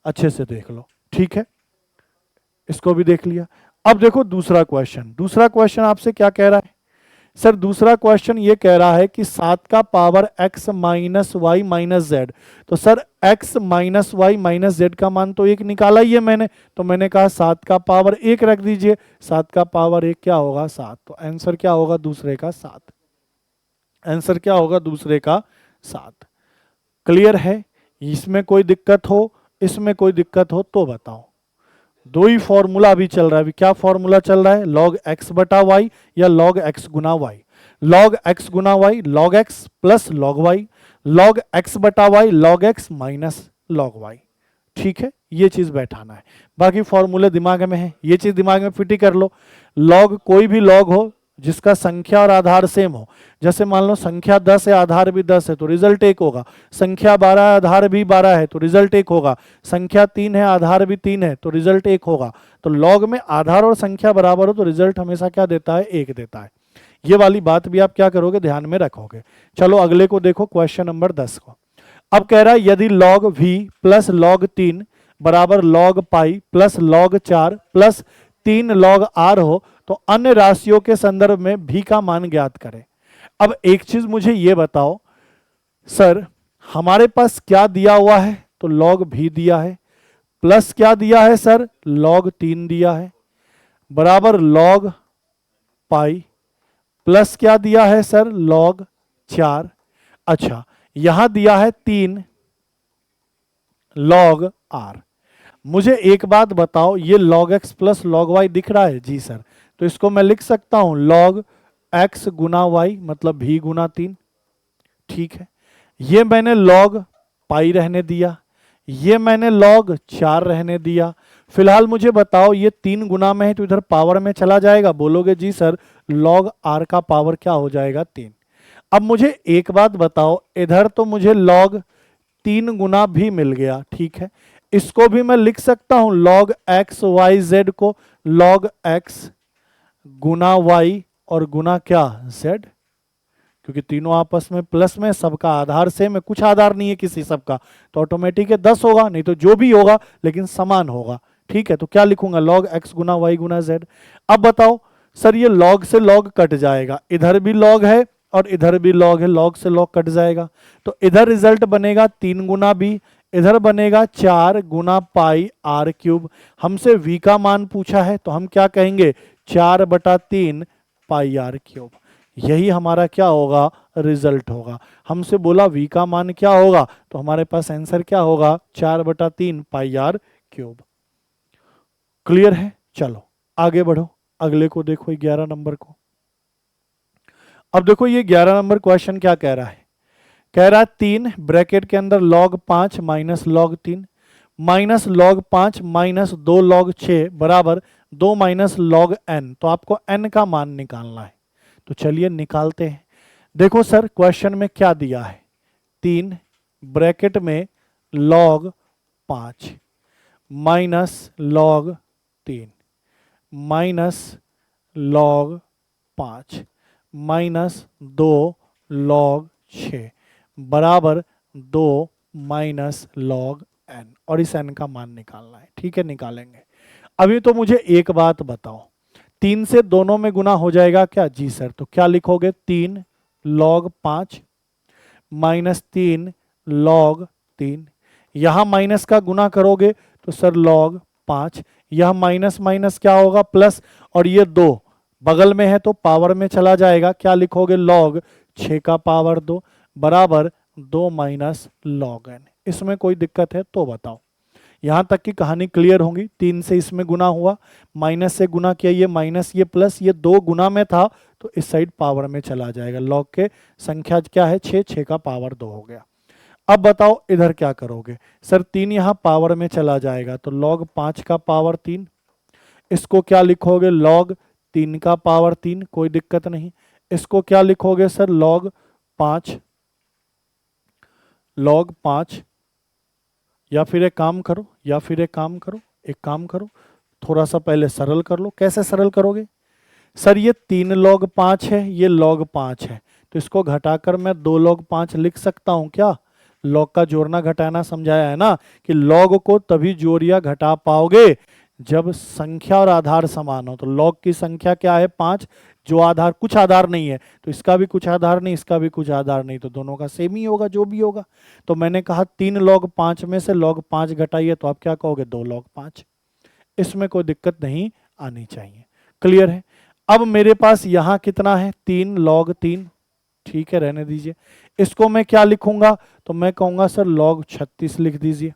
[SPEAKER 1] अच्छे से देख लो, ठीक है। इसको भी देख लिया। अब देखो दूसरा क्वेश्चन, दूसरा क्वेश्चन आपसे क्या कह रहा है सर, दूसरा क्वेश्चन ये कह रहा है कि 7 का power x minus Y minus Z. तो sir x minus Y minus Z का मान तो 1 निकाला ही है मैंने, तो मैंने कहा 7 का पावर 1 रख दीजिए। 7 का पावर 1 क्या होगा, 7। तो आंसर क्या होगा दूसरे का 7, आंसर क्या होगा दूसरे का 7। क्लियर है। इसमें कोई दिक्कत हो, इसमें कोई दिक्कत हो तो बताओ। दो ही फॉर्मूला अभी चल रहा है। अभी क्या फॉर्मूला चल रहा है, लॉग एक्स बटा वाई या लॉग एक्स गुना वाई। लॉग एक्स गुना y log x plus log y, log x बटा y log x minus log y. ठीक है, ये चीज बैठाना है। बाकी फॉर्मूले दिमाग में है, ये चीज दिमाग में फिट ही कर लो। लॉग कोई भी लॉग हो जिसका संख्या और आधार सेम हो, जैसे मान लो संख्या 10 है आधार भी 10 है तो रिजल्ट 1 होगा, संख्या 12 है आधार भी 12 है तो रिजल्ट 1 होगा, संख्या 3 है आधार भी 3 है तो रिजल्ट 1 होगा। तो लॉग में आधार और संख्या बराबर हो तो रिजल्ट हमेशा क्या देता है, 1 देता है। ये वाली बात भी आप क्या करोगे, ध्यान में रखोगे। चलो अगले को देखो, क्वेश्चन नंबर 10 को। अब कह रहा है यदि लॉग v प्लस लॉग 3 बराबर log pi plus log 4 plus 3 log r हो तो अन्य राशियों के संदर्भ में v का मान ज्ञात करें। अब एक चीज मुझे ये बताओ सर, हमारे पास क्या दिया हुआ है, तो लॉग v दिया है, प्लस क्या दिया है सर, लॉग 3 दिया है, बराबर लॉग पाई, प्लस क्या दिया है सर, लॉग 4। अच्छा, यहां दिया है 3 लॉग r। मुझे एक बात बताओ, ये log x plus log y दिख रहा है, जी सर। तो इसको मैं लिख सकता हूं log x गुना y मतलब v गुना 3। ठीक है, ये मैंने log पाई रहने दिया, ये मैंने log 4 रहने दिया। फिलहाल मुझे बताओ ये 3 गुना में है तो इधर पावर में चला जाएगा, बोलोगे जी सर log r का पावर क्या हो जाएगा, 3। अब मुझे एक बात बताओ, इधर तो मुझे log 3 गुना भी मिल गया, ठीक है। इसको भी मैं लिख सकता हूं log x y z को log x गुना y और गुना क्या z, क्योंकि तीनों आपस में प्लस में, सबका आधार सेम है, कुछ आधार नहीं है किसी सबका, तो ऑटोमेटिक है 10 होगा, नहीं तो जो भी होगा लेकिन समान होगा। ठीक है, तो क्या लिखूंगा log x गुना y गुना z। अब बताओ सर ये log से log कट जाएगा, इधर भी log है और इधर भी log है, log से log कट जाएगा, तो इधर रिजल्ट बनेगा 3 गुना b, इधर बनेगा 4 गुना पाई r क्यूब। हमसे v का मान पूछा है तो हम क्या कहेंगे, 4/3 पाई r क्यूब। यही हमारा क्या होगा, रिजल्ट होगा। हमसे बोला v का मान क्या होगा, तो हमारे पास आंसर क्या होगा, 4/3 पाई r क्यूब। क्लियर है। चलो आगे बढ़ो, अगले को देखो 11 नंबर को। अब देखो ये 11 नंबर क्वेश्चन क्या कह रहा है, कह रहा है 3 ब्रैकेट के अंदर log 5 minus log 3 minus log 5 minus 2 log 6 बराबर 2 माइनस log n। तो आपको n का मान निकालना है, तो चलिए निकालते हैं। देखो सर क्वेश्चन में क्या दिया है, 3 ब्रैकेट में log 5 minus log 3 minus log 5 minus 2 log 6 बराबर 2 माइनस log n, और इस n का मान निकालना है। ठीक है, निकालेंगे। अभी तो मुझे एक बात बताओ, 3 से दोनों में गुना हो जाएगा क्या, जी सर। तो क्या लिखोगे, 3 log 5 माइनस 3 log 3, यहां माइनस का गुना करोगे तो सर log 5, यह माइनस माइनस क्या होगा, प्लस, और ये 2 बगल में है तो पावर में चला जाएगा, क्या लिखोगे, log 6 का पावर 2 बराबर 2 माइनस log n। इसमें कोई दिक्कत है तो बताओ। यहां तक की कहानी क्लियर होगी। 3 से इसमें गुना हुआ, माइनस से गुना किया, ये माइनस ये प्लस, ये 2 गुना में था तो इस साइड पावर में चला जाएगा। log के संख्या क्या है, 6, 6 का पावर 2 हो गया। अब बताओ इधर क्या करोगे, सर 3 यहां पावर में चला जाएगा तो log 5 का पावर 3, इसको क्या लिखोगे, log 3 का पावर 3, कोई दिक्कत नहीं। इसको क्या लिखोगे सर, log 5 या फिर एक काम करो, एक काम करो, थोड़ा सा पहले सरल कर लो। कैसे सरल करोगे सर, ये 3 log 5 है, ये log 5 है, तो इसको घटाकर मैं 2 log 5 लिख सकता हूं क्या? लॉग का जोड़ना घटाना समझाया है ना, कि लॉग को तभी जोड़ या घटा पाओगे जब संख्या और आधार समान हो। तो लॉग की संख्या क्या है? 5, जो आधार, कुछ आधार नहीं है तो इसका भी कुछ आधार नहीं, इसका भी कुछ आधार नहीं, तो दोनों का सेम ही होगा जो भी होगा। तो मैंने कहा 3 log 5 में से log 5 घटाइए, तो आप क्या कहोगे? 2 log 5। इसमें कोई दिक्कत नहीं आनी चाहिए। क्लियर है? अब मेरे पास यहां कितना है? 3 log 3। ठीक है, रहने दीजिए। इसको मैं क्या लिखूंगा? तो मैं कहूंगा सर log 36 लिख दीजिए।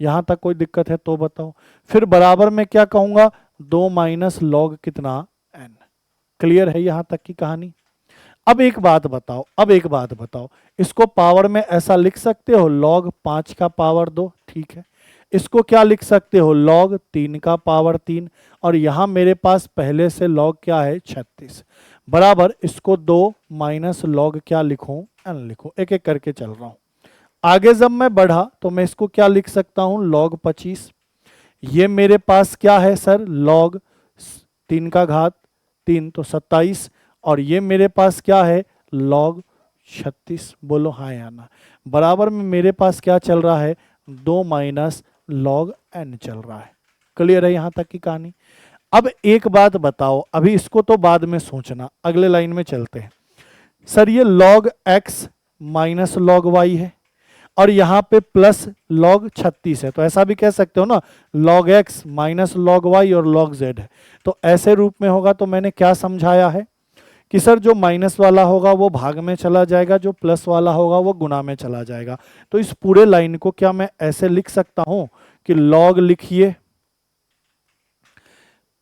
[SPEAKER 1] यहां तक कोई दिक्कत है तो बताओ। फिर बराबर में क्या कहूंगा? 2 माइनस log कितना? n। क्लियर है यहां तक की कहानी? अब एक बात बताओ, इसको पावर में ऐसा लिख सकते हो log 5 का पावर 2, ठीक है। इसको क्या लिख सकते हो? log 3 का पावर 3। और यहां मेरे पास पहले से log क्या है? 36 बराबर। इसको 2 माइनस log क्या लिखूं? n लिखूं। एक एक करके चल रहा हूं। आगे जब मैं बढ़ा तो मैं इसको क्या लिख सकता हूं? log 25। ये मेरे पास क्या है सर? log 3 का घात 3, तो 27। और ये मेरे पास क्या है? log 36। बोलो हाँ या ना। बराबर में मेरे पास क्या चल रहा है? 2 माइनस log n चल रहा है। क्लियर है यहां तक की कहानी? अब एक बात बताओ, अभी इसको तो बाद में सोचना, अगले लाइन में चलते हैं। सर ये log x minus log y है और यहाँ पे प्लस log 36 है, तो ऐसा भी कह सकते हो ना, log x minus log y और log z है। तो ऐसे रूप में होगा। तो मैंने क्या समझाया है कि सर जो माइनस वाला होगा वो भाग में चला जाएगा, जो प्लस वाला होगा वो गुना में चला जाएगा। तो इस पूरे लाइन को क्या मैं ऐसे लिख सकता हूं कि log लिखिए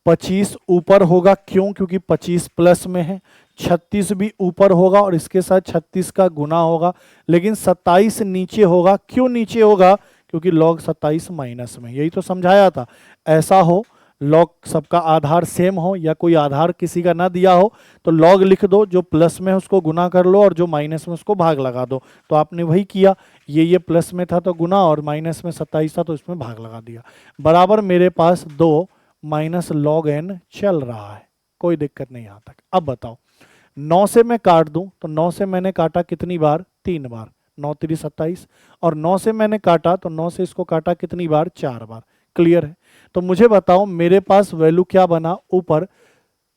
[SPEAKER 1] 25 ऊपर होगा, क्यों? क्योंकि 25 प्लस में है। 36 भी ऊपर होगा और इसके साथ 36 का गुना होगा, लेकिन 27 नीचे होगा। क्यों नीचे होगा? क्योंकि log 27 माइनस में। यही तो समझाया था। ऐसा हो log सबका आधार सेम हो या कोई आधार किसी का ना दिया हो तो log लिख दो, जो प्लस में है उसको गुना कर लो और जो माइनस में उसको भाग लगा दो। तो आपने वही किया। ये प्लस में था तो गुना और माइनस में 27 था तो इसमें भाग लगा दिया। बराबर मेरे पास 2 माइनस log n चल रहा है। कोई दिक्कत नहीं यहां तक। अब बताओ, 9 से मैं काट दूं तो 9 से मैंने काटा कितनी बार? 3 बार। 9 3 27। और 9 से मैंने काटा तो 9 से इसको काटा कितनी बार? 4 बार। क्लियर है? तो मुझे बताओ मेरे पास वैल्यू क्या बना? ऊपर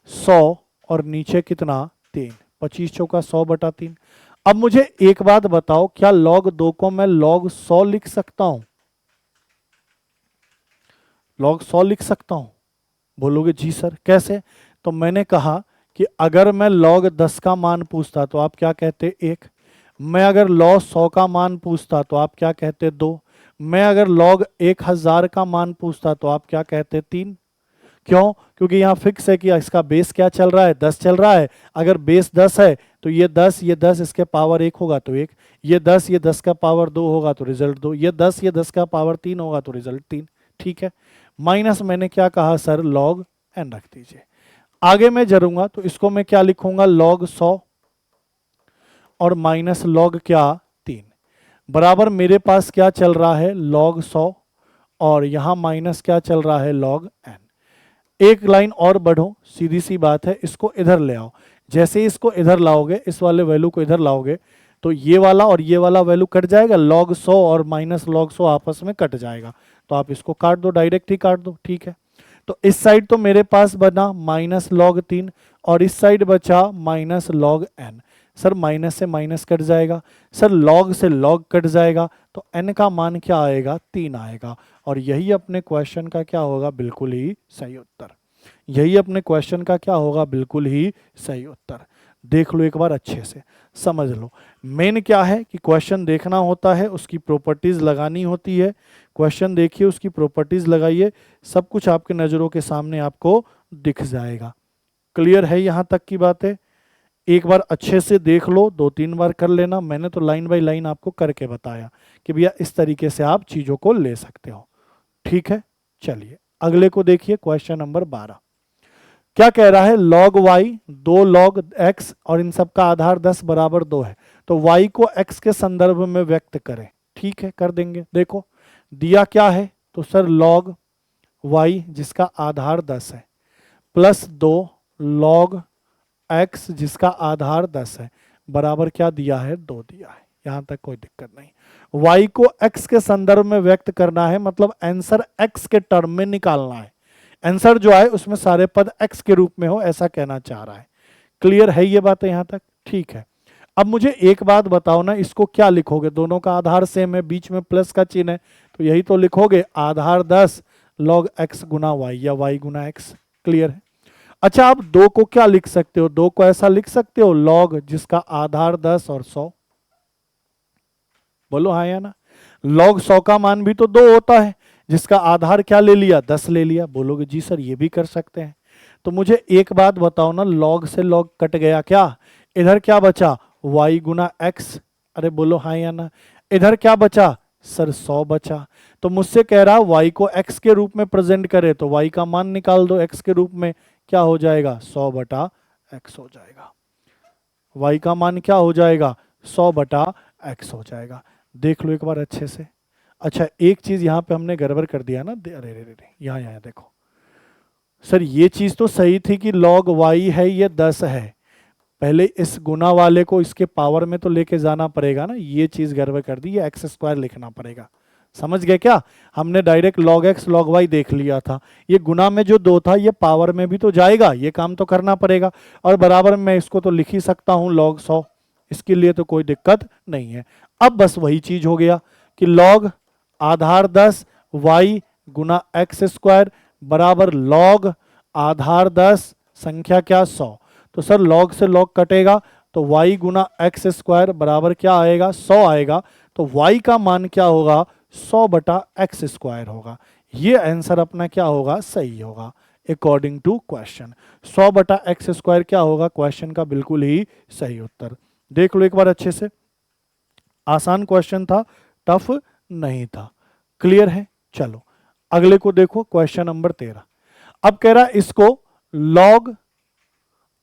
[SPEAKER 1] 100 और नीचे कितना? 3। 25 चौका 100 बटा 3। अब मुझे एक बात बताओ, क्या log 2 को मैं log 100 लिख सकता हूं? log 100 लिख सकता हूं? बोलोगे जी सर कैसे? तो मैंने कहा कि अगर मैं log 10 का मान पूछता तो आप क्या कहते? 1। मैं अगर log 100 का मान पूछता तो आप क्या कहते? 2। मैं अगर log 1000 का मान पूछता तो आप क्या कहते? 3। क्यों? क्योंकि यहाँ फिक्स है कि इसका बेस क्या चल रहा है? 10 चल रहा है। अगर बेस 10 है तो ये 10 इसके पावर 1 होगा तो 1, ये 10 का पावर 2 होगा तो रिजल्ट 2, ये 10 का पावर 3 होगा तो रिजल्ट 3। ठीक है। माइनस मैंने क्या कहा सर? log n रख दीजिए। आगे मैं जरूंगा तो इसको मैं क्या लिखूंगा? log 100 और माइनस log क्या? 3 बराबर मेरे पास क्या चल रहा है? log 100 और यहां माइनस क्या चल रहा है? log n। एक लाइन और बढ़ो, सीधी सी बात है, इसको इधर ले आओ। जैसे इसको इधर लाओगे, इस वाले वैल्यू को इधर लाओगे तो ये वाला और ये वाला वैल्यू कट जाएगा। log 100 और माइनस log 100 आपस में कट जाएगा। तो आप इसको काट दो, डायरेक्ट ही काट दो। ठीक है। तो इस साइड तो मेरे पास बना माइनस log 3 और इस साइड बचा minus log n। Sir minus से माइनस कट जाएगा, सर log से log कट जाएगा, तो n का मान क्या आएगा? 3 आएगा। और यही अपने क्वेश्चन का क्या होगा? बिल्कुल ही सही उत्तर। यही अपने क्वेश्चन का क्या होगा? बिल्कुल ही सही उत्तर। देख लो एक बार अच्छे से, समझ लो। मेन क्या है कि क्वेश्चन देखना होता है, उसकी प्रॉपर्टीज लगानी होती है। क्वेश्चन देखिए, उसकी प्रॉपर्टीज लगाइए, सब कुछ आपके नज़रों के सामने आपको दिख जाएगा। क्लियर है यहां तक की बातें? एक बार अच्छे से देख लो, 2-3 बार कर लेना। मैंने तो लाइन बाय लाइन आपको करके बताया कि भैया इस तरीके से आप चीजों को ले सकते हो। ठीक है, चलिए अगले को देखिए। क्वेश्चन नंबर 12 क्या कह रहा है? log y 2 log x और इन सब का आधार 10 बराबर 2 है, तो y को x के संदर्भ में व्यक्त करें। ठीक है, कर देंगे। देखो दिया क्या है, तो सर log y जिसका आधार 10 है प्लस 2 log x जिसका आधार 10 है बराबर क्या दिया है, 2 दिया है। यहां तक कोई दिक्कत नहीं। y को x के संदर्भ में व्यक्त करना है, मतलब आंसर x के टर्म में निकालना है। आंसर जो है उसमें सारे पद x के रूप में हो, ऐसा कहना चाह रहा है। क्लियर है ये बात यहां तक? ठीक है। अब मुझे एक बात बताओ ना, इसको क्या लिखोगे? दोनों का आधार सेम है, बीच में प्लस का चिन्ह है, तो यही तो लिखोगे आधार 10 log x गुना y या y गुना x। क्लियर है? अच्छा, आप 2 को क्या लिख सकते हो? 2 को ऐसा लिख सकते हो log जिसका आधार 10 और 100। बोलो हाँ या ना? log 100 का मान भी तो 2 होता है, जिसका आधार क्या ले लिया, 10 ले लिया। बोलोगे जी सर ये भी कर सकते हैं। तो मुझे एक बात बताओ ना, log से log कट गया क्या? इधर क्या बचा, y गुना x। अरे बोलो हाँ या ना? इधर क्या बचा सर, 100 बचा। तो मुझसे कह रहा y को x के रूप में प्रेजेंट करे, तो y का मान निकाल दो x के रूप में, क्या हो जाएगा, 100 बटा x हो जाएगा। y का मान क्या हो जाएगा, 100 बटा x हो जाएगा। देख लो एक बार अच्छे से। अच्छा, एक चीज यहाँ पे हमने गड़बड़ कर दिया ना, अरे रे रे, यहाँ यहाँ देखो सर, ये चीज तो सही थी कि log y है ये 10 है, पहले इस गुना वाले को इसके पावर में तो लेके जाना पड़ेगा ना, ये चीज गड़बड़ कर दी, ये एक्स स्क्वायर लिखना पड़ेगा। समझ गए क्या? हमने direct log x log y देख लिया था, ये गुना में जो 2 था ये पावर में भी तो जाएगा, ये काम तो करना पड़ेगा। और बराबर में इसको तो लिख ही सकता हूं log 100, इसके लिए तो कोई दिक्कत नहीं है। अब बस वही चीज हो गया कि log आधार 10 y गुना एक्स स्क्वायर बराबर log आधार 10 संख्या क्या, 100। तो सर log से log कटेगा, तो y गुना एक्स स्क्वायर बराबर क्या आएगा, 100 आएगा। तो y का मान क्या होगा, 100 बटा एक्स स्क्वायर होगा। ये आंसर अपना क्या होगा, सही होगा अकॉर्डिंग टू क्वेश्चन। 100 बटा एक्स स्क्वायर क्या होगा, क्वेश्चन का बिल्कुल ही सही उत्तर। देख लो एक बार अच्छे से, आसान क्वेश्चन था, टफ नहीं था। क्लियर है? चलो अगले को देखो, क्वेश्चन नंबर 13। अब कह रहा है इसको log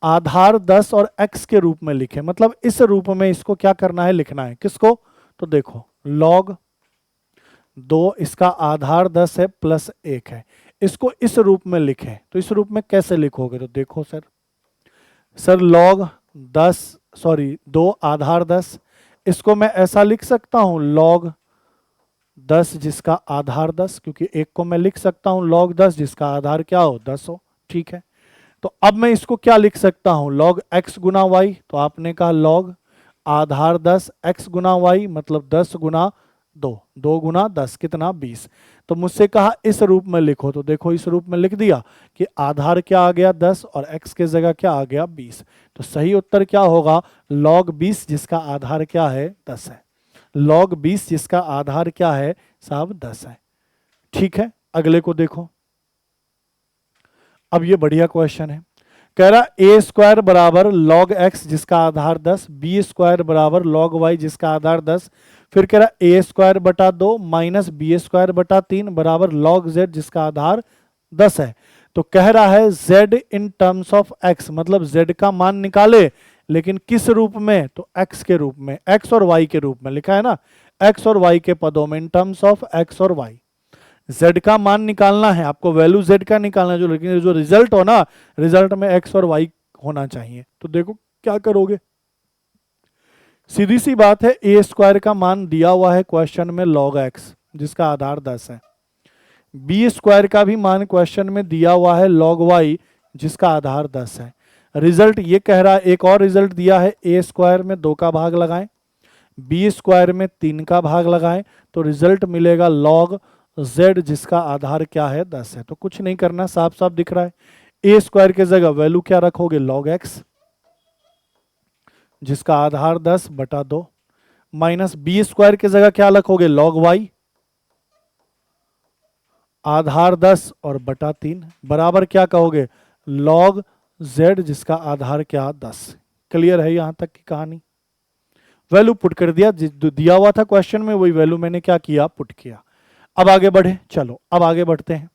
[SPEAKER 1] आधार 10 और x के रूप में लिखे, मतलब इस रूप में इसको क्या करना है, लिखना है। किसको? तो देखो log 2, इसका आधार 10 है प्लस 1 है, इसको इस रूप में लिखे। तो इस रूप में कैसे लिखोगे? तो देखो सर log 10 सॉरी 2 आधार 10, इसको मैं ऐसा लिख सकता हूं log 10 जिसका आधार 10, क्योंकि एक को मैं लिख सकता हूं log 10 जिसका आधार क्या हो, 10 हो। ठीक है, तो अब मैं इसको क्या लिख सकता हूं, log x गुना y। तो आपने कहा log आधार 10 x गुना y, मतलब 10 गुना 2, 2 गुना 10 कितना, 20। तो मुझसे कहा इस रूप में लिखो, तो देखो इस रूप में लिख दिया कि आधार क्या आ गया 10 और x के जगह क्या आ गया 20। तो सही उत्तर क्या होगा, log 20 जिसका आधार क्या है, 10 है। log 20 जिसका आधार क्या है साहब, 10 है। ठीक है, अगले को देखो। अब ये बढ़िया क्वेश्चन है, कह रहा ए स्क्वायर बराबर log x जिसका आधार 10, बी स्क्वायर बराबर log y जिसका आधार 10, फिर कह रहा ए स्क्वायर बटा 2 माइनस बी स्क्वायर बटा 3 बराबर log z जिसका आधार 10 है। तो कह रहा है z in terms of x, मतलब z का मान निकाले, लेकिन किस रूप में, तो x के रूप में, x और y के रूप में लिखा है ना, x और y के पदों में, इन टर्म्स ऑफ x और y। z का मान निकालना है आपको, वैल्यू z का निकालना है, जो लेकिन जो रिजल्ट हो ना, रिजल्ट में x और y होना चाहिए। तो देखो क्या करोगे, सीधी सी बात है, ए स्क्वायर का मान दिया हुआ है क्वेश्चन में log x जिसका आधार 10 है, बी स्क्वायर का भी मान क्वेश्चन में दिया हुआ है log y जिसका आधार 10 है। रिजल्ट ये कह रहा है, एक और रिजल्ट दिया है, ए स्क्वायर में 2 का भाग लगाएं, बी स्क्वायर में 3 का भाग लगाएं, तो रिजल्ट मिलेगा log z जिसका आधार क्या है, 10 है। तो कुछ नहीं करना, साफ साफ दिख रहा है, ए स्क्वायर के जगह वैल्यू क्या रखोगे, log x जिसका आधार 10 बटा 2, माइनस बी स्क्वायर की जगह क्या रखोगे, log y आधार 10 और बटा 3 बराबर क्या कहोगे, log z जिसका आधार क्या, 10। क्लियर है यहां तक की कहानी? वैल्यू पुट कर दिया, दिया हुआ था क्वेश्चन में वही वैल्यू मैंने क्या किया, पुट किया। अब आगे बढ़े, चलो अब आगे बढ़ते हैं।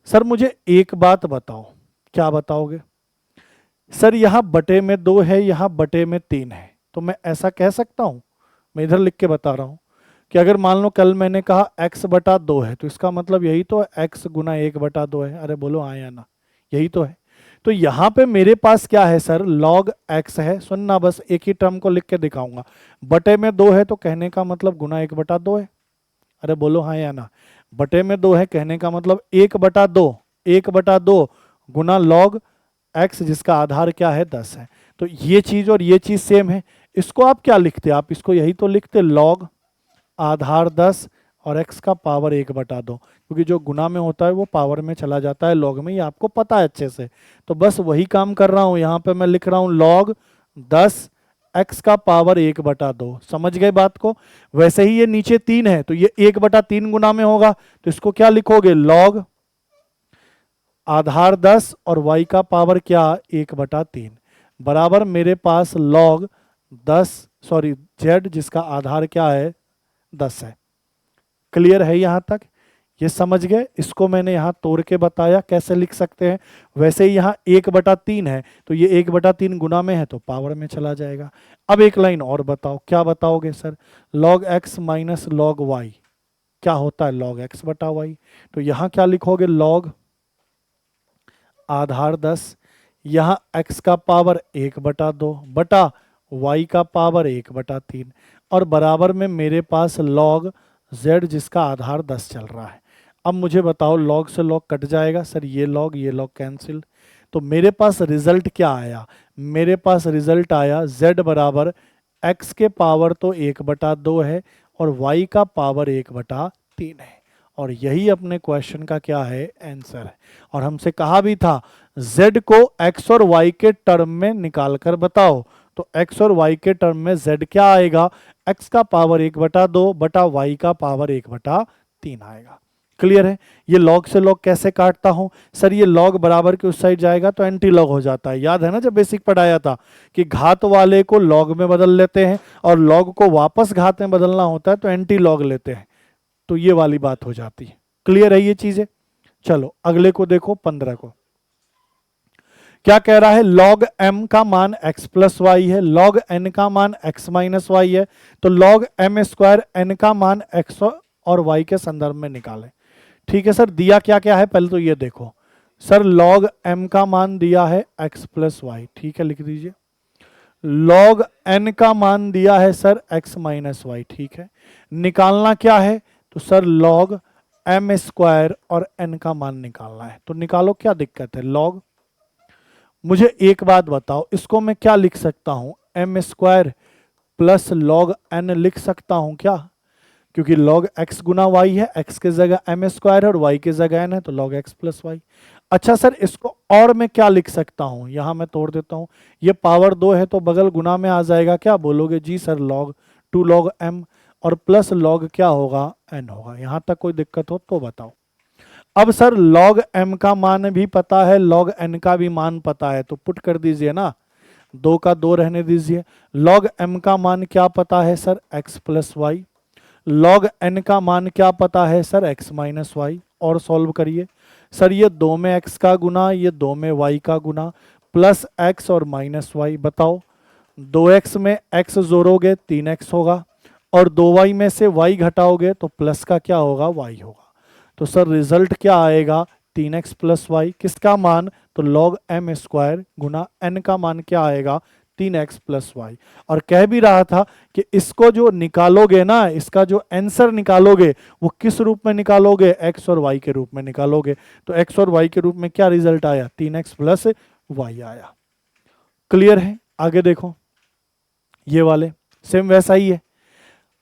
[SPEAKER 1] सर मुझे एक बात बताओ, क्या बताओगे? सर यहां बटे में 2 है, यहां बटे में 3 है, तो मैं ऐसा कह सकता हूं, मैं इधर लिख के बता रहा हूं कि अगर मान लो कल मैंने कहा x बटा 2 है, तो इसका मतलब यही तो है x गुना 1 बटा 2 है। अरे बोलो हाँ या ना, यही तो है। तो यहां पे मेरे पास क्या है सर, log x है, सुनना बस एक ही टर्म को लिख के दिखाऊंगा, बटे में 2 है तो कहने का मतलब गुना 1/2 है। अरे बोलो हाँ या ना, बटे में 2 है कहने का मतलब 1/2, 1/2 गुना log x जिसका आधार क्या है 10 है। तो ये चीज और ये चीज सेम है। इसको आप क्या लिखते, आप इसको यही तो लिखते log आधार 10 और x का पावर 1/2, क्योंकि जो गुना में होता है वो पावर में चला जाता है log में, ये आपको पता है अच्छे से। तो बस वही काम कर रहा हूं, यहां पे मैं लिख रहा हूं log 10 x का पावर 1/2। समझ गए बात को। वैसे ही ये नीचे 3 है तो ये 1/3 गुना में होगा, तो इसको क्या लिखोगे, log आधार 10 और y का पावर क्या 1/3 बराबर मेरे पास log 10 सॉरी z जिसका आधार क्या है 10 है। क्लियर है यहां तक, ये समझ गए। इसको मैंने यहां तोड़ के बताया कैसे लिख सकते हैं। वैसे ही यहां 1/3 है तो ये 1/3 गुना में है तो पावर में चला जाएगा। अब एक लाइन और बताओ, क्या बताओगे sir, log x minus log y क्या होता है, log x/y। तो यहां क्या लिखोगे, log आधार 10, यहां x का पावर 1/2 बटा y का पावर 1/3 और बराबर में मेरे पास log z जिसका आधार 10 चल रहा है। अब मुझे बताओ, log से log कट जाएगा सर, ये log कैंसिल, तो मेरे पास रिजल्ट क्या आया, मेरे पास रिजल्ट आया z बराबर x के पावर तो 1/2 है और y का पावर 1/3 है। और यही अपने क्वेश्चन का क्या है, आंसर है। और हमसे कहा भी था z को x और y के टर्म में निकाल कर बताओ, तो x और y के टर्म में z क्या आएगा, x का पावर 1/2 बटा y का पावर 1/3 आएगा। क्लियर है। ये log से log कैसे काटता हूं सर, ये log बराबर के उस साइड जाएगा तो एंटी log हो जाता है। याद है ना जब बेसिक पढ़ाया था कि घात वाले को log में बदल लेते हैं और log को वापस घात में बदलना होता है तो एंटी log लेते हैं, तो ये वाली बात हो जाती है। क्लियर है ये चीजें। चलो अगले को देखो, 15 को क्या कह रहा है, log m का मान x प्लस वाई है, log n का मान x माइनस वाई है, तो log m स्क्वायर n का मान x और y के संदर्भ में निकालें। ठीक है सर, दिया क्या क्या है पहले तो ये देखो सर, log m का मान दिया है x प्लस वाई, ठीक है लिख दीजिए। log n का मान दिया है सर x माइनस वाई, ठीक है। निकालना क्या है, तो सर log m स्क्वायर और n का मान निकालना है, तो निकालो, क्या दिक्कत है। log, मुझे एक बात बताओ, इसको मैं क्या लिख सकता हूं, m square plus log n लिख सकता हूं क्या, क्योंकि log x गुना y है, x के जगह m स्क्वायर है और y के जगह n है, तो log x प्लस वाई। अच्छा सर, इसको और मैं क्या लिख सकता हूं, यहां मैं तोड़ देता हूं, ये पावर 2 है तो बगल गुना में आ जाएगा, क्या बोलोगे जी सर, log 2 log m और प्लस log क्या होगा, n होगा। यहां तक कोई दिक्कत हो तो बताओ। अब सर log m का मान भी पता है, log n का भी मान पता है, तो पुट कर दीजिए ना, 2 का 2 रहने दीजिए। log m का मान क्या पता है sir, x plus Y, log n का मान क्या पता है सर, x माइनस वाई, और सॉल्व करिए सर, ये 2 में x का गुना, ये 2 में y का गुना, प्लस x और माइनस वाई, बताओ 2x में x जोड़ोगे 3x होगा और 2y में से y घटाओगे तो प्लस का क्या होगा, y होगा। तो सर रिजल्ट क्या आएगा, 3x प्लस वाई, किसका मान, तो log m स्क्वायर गुना n का मान क्या आएगा, 3x प्लस वाई। और कह भी रहा था कि इसको जो निकालोगे ना, इसका जो आंसर निकालोगे वो किस रूप में निकालोगे, x और y के रूप में निकालोगे। तो x और y के रूप में क्या रिजल्ट आया, 3x प्लस वाई आया। क्लियर है। आगे देखो, ये वाले सेम वैसा ही है।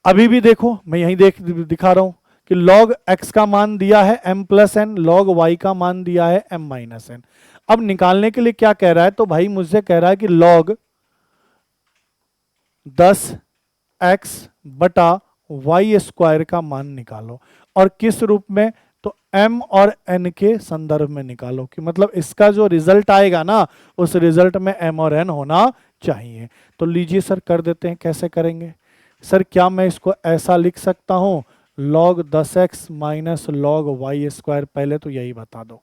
[SPEAKER 1] अभी भी देखो, मैं यही दिखा रहा हूं कि log x का मान दिया है m plus N, log y का मान दिया है m माइनस एन। अब निकालने के लिए क्या कह रहा है, तो भाई मुझसे कह रहा है कि log 10x बटा वाई स्क्वायर का मान निकालो, और किस रूप में, तो m और n के संदर्भ में निकालो, कि मतलब इसका जो रिजल्ट आएगा ना उस रिजल्ट में m और n होना चाहिए। तो लीजिए सर कर देते हैं, कैसे करेंगे सर, क्या मैं इसको ऐसा लिख सकता हूं, log 10x minus log y square, पहले तो यही बता दो,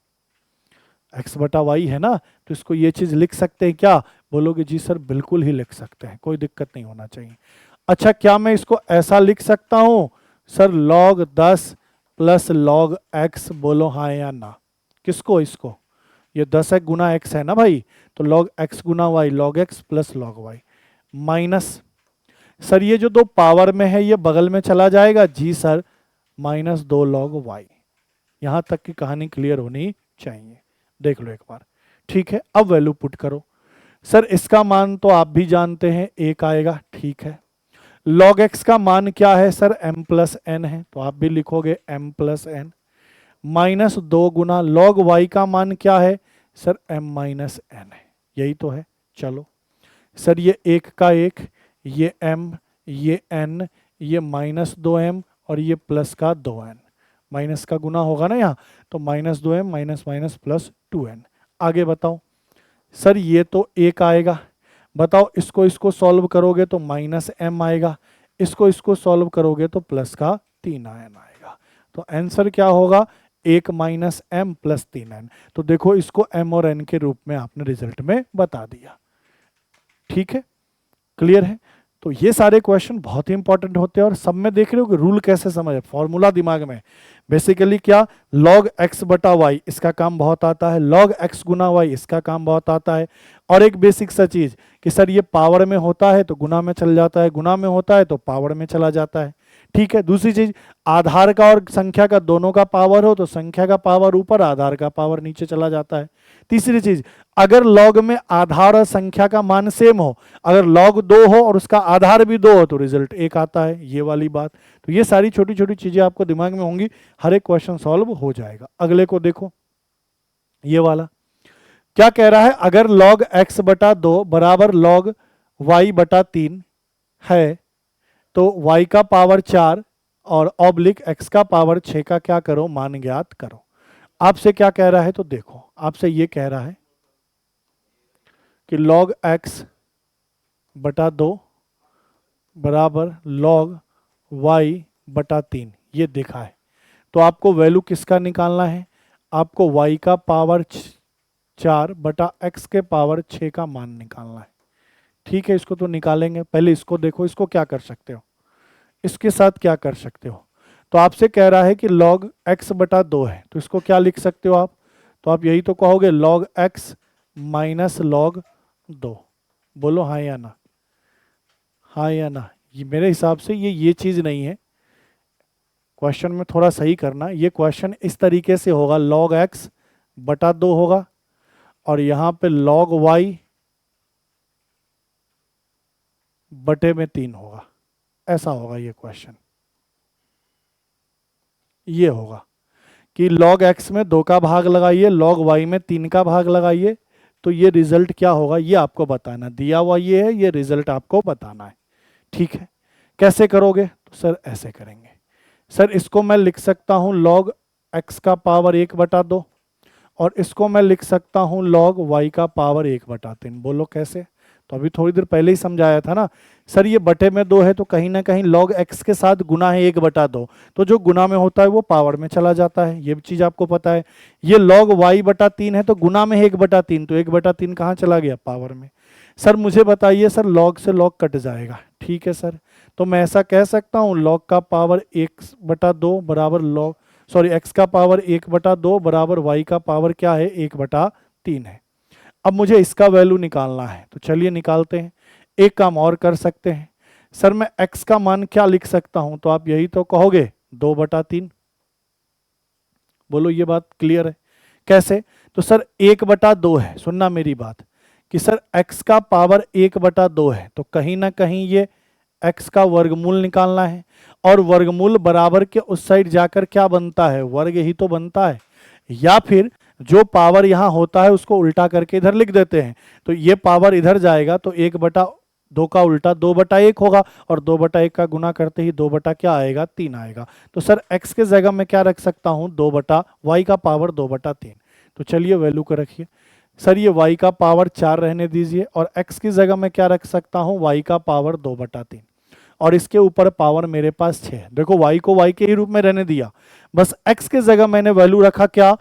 [SPEAKER 1] x बटा वाई है ना, तो इसको ये चीज लिख सकते हैं क्या, बोलोगे जी सर बिल्कुल ही लिख सकते हैं, कोई दिक्कत नहीं होना चाहिए। अच्छा, क्या मैं इसको ऐसा लिख सकता हूं sir, log 10 plus log x, बोलो हाँ या ना, किसको, इसको, ये 10 x गुना x है ना भाई, तो log x गुना y, log x plus log y minus, sir ये जो दो पावर में है ये बगल में चला जाएगा, जी सर, -2 log y। यहां तक की कहानी क्लियर होनी चाहिए, देख लो एक बार। ठीक है, अब वैल्यू पुट करो। सर इसका मान तो आप भी जानते हैं 1 आएगा, ठीक है। log x का मान क्या है सर, m प्लस n है, तो आप भी लिखोगे m प्लस n, -2 गुना log y का मान क्या है सर, m माइनस n है, यही तो है। चलो सर ये 1 का 1, ये m, ये n, ये -2m और ये प्लस का 2n, माइनस का गुना होगा ना यहाँ, तो -2m minus minus plus 2n। आगे बताओ सर, ये तो 1 आएगा, बताओ इसको इसको सॉल्व करोगे तो -m आएगा, इसको सॉल्व करोगे तो प्लस का 3n आएगा। तो आंसर क्या होगा, 1 माइनस m प्लस 3n। तो देखो इसको m और n के रूप में आपने रिजल्ट में बता दिया। ठीक है, क्लियर है। तो ये सारे क्वेश्चन बहुत ही इंपॉर्टेंट होते हैं और सब में देख रहे हो कि रूल कैसे समझ, फॉर्मूला दिमाग में। बेसिकली क्या, log x बटा y इसका काम बहुत आता है, log x गुना y इसका काम बहुत आता है। और एक बेसिक सा चीज कि सर ये पावर में होता है तो गुना में चल जाता है, गुना में होता है तो पावर में चला जाता है। ठीक है, दूसरी चीज, आधार का और संख्या का दोनों का पावर हो तो संख्या का पावर ऊपर, आधार का पावर नीचे चला जाता है। तीसरी चीज, अगर लॉग में आधार और संख्या का मान सेम हो, अगर log 2 हो और उसका आधार भी 2 हो तो रिजल्ट 1 आता है, ये वाली बात। तो ये सारी छोटी छोटी चीजें आपको दिमाग में होंगी, हर एक क्वेश्चन सॉल्व हो जाएगा। अगले को देखो, ये वाला क्या कह रहा है, अगर log x बटा 2 बराबर log y बटा 3 है तो y का पावर 4 और ऑब्लिक x का पावर 6 का क्या करो, मान ज्ञात करो। आपसे क्या कह रहा है, तो देखो आपसे ये कह रहा है कि log x बटा 2 बराबर log y बटा 3, ये देखा है। तो आपको वैल्यू किसका निकालना है, आपको y का पावर 4 बटा x के पावर 6 का मान निकालना है। ठीक है, इसको तो निकालेंगे, पहले इसको देखो, इसको क्या कर सकते हो, इसके साथ क्या कर सकते हो। तो आपसे कह रहा है कि log x बटा 2 है, तो इसको क्या लिख सकते हो आप, तो आप यही तो कहोगे log x माइनस log 2। बोलो हाँ या ना, हाँ या ना। ये मेरे हिसाब से ये चीज नहीं है, क्वेश्चन में थोड़ा सही करना। ये क्वेश्चन इस तरीके से होगा, log x बटा 2 होगा और यहां पे log y बटे में 3 होगा, ऐसा होगा ये क्वेश्चन। ये होगा कि log x में 2 का भाग लगाइए, log y में 3 का भाग लगाइए, तो ये रिजल्ट क्या होगा ये आपको बताना, दिया हुआ ये है, ये रिजल्ट आपको बताना है। ठीक है, कैसे करोगे, तो सर ऐसे करेंगे। सर इसको मैं लिख सकता हूं log x का पावर 1 बटा 2 और इसको मैं लिख सकता हूं log y का पावर 1 बटा 3। बोलो कैसे, तो अभी थोड़ी देर पहले ही समझाया था ना। सर ये बटे में 2 है तो कहीं ना कहीं log x के साथ गुना है 1 बटा 2, तो जो गुना में होता है वो पावर में चला जाता है, ये चीज आपको पता है। ये log y बटा 3 है तो गुना में 1 बटा 3, तो 1 बटा 3 कहाँ चला गया, पावर में। सर मुझे बताइए सर, log से log कट जाएगा, ठीक है सर, तो मैं ऐसा कह सकता हूँ log का पावर 1 बटा 2 बराबर log, सॉरी x का पावर 1 बटा 2 बराबर y का पावर क्या है, 1 बटा 3 है। अब मुझे इसका वैल्यू निकालना है, तो चलिए निकालते हैं। एक काम और कर सकते हैं, सर मैं x का मान क्या लिख सकता हूं, तो आप यही तो कहोगे 2 बटा 3। बोलो ये बात क्लियर है, कैसे, तो सर 1 बटा 2 है, सुनना मेरी बात, कि सर x का पावर 1 बटा 2 है तो कहीं ना कहीं ये x का वर्गमूल निकालना है, और वर्गमूल बराबर के उस साइड जाकर क्या बनता है, वर्ग ही तो बनता है। या फिर जो पावर यहां होता है उसको उल्टा करके इधर लिख देते हैं, तो ये पावर इधर जाएगा तो 1 बटा 2 का उल्टा 2 बटा 1 होगा, और 2 बटा 1 का गुना करते ही 2 बटा क्या आएगा, 3 आएगा। तो सर x के जगह में क्या रख सकता हूं, 2 बटा y का पावर 2 बटा 3। तो चलिए वैल्यू को रखिए, सर ये y का पावर 4 रहने दीजिए, और x की जगह में क्या रख सकता हूं, y का पावर 2 बटा 3, और इसके ऊपर पावर मेरे पास 6। देखो y को y के ही रूप में रहने दिया, बस x के जगह मैंने वैल्यू रखा क्या,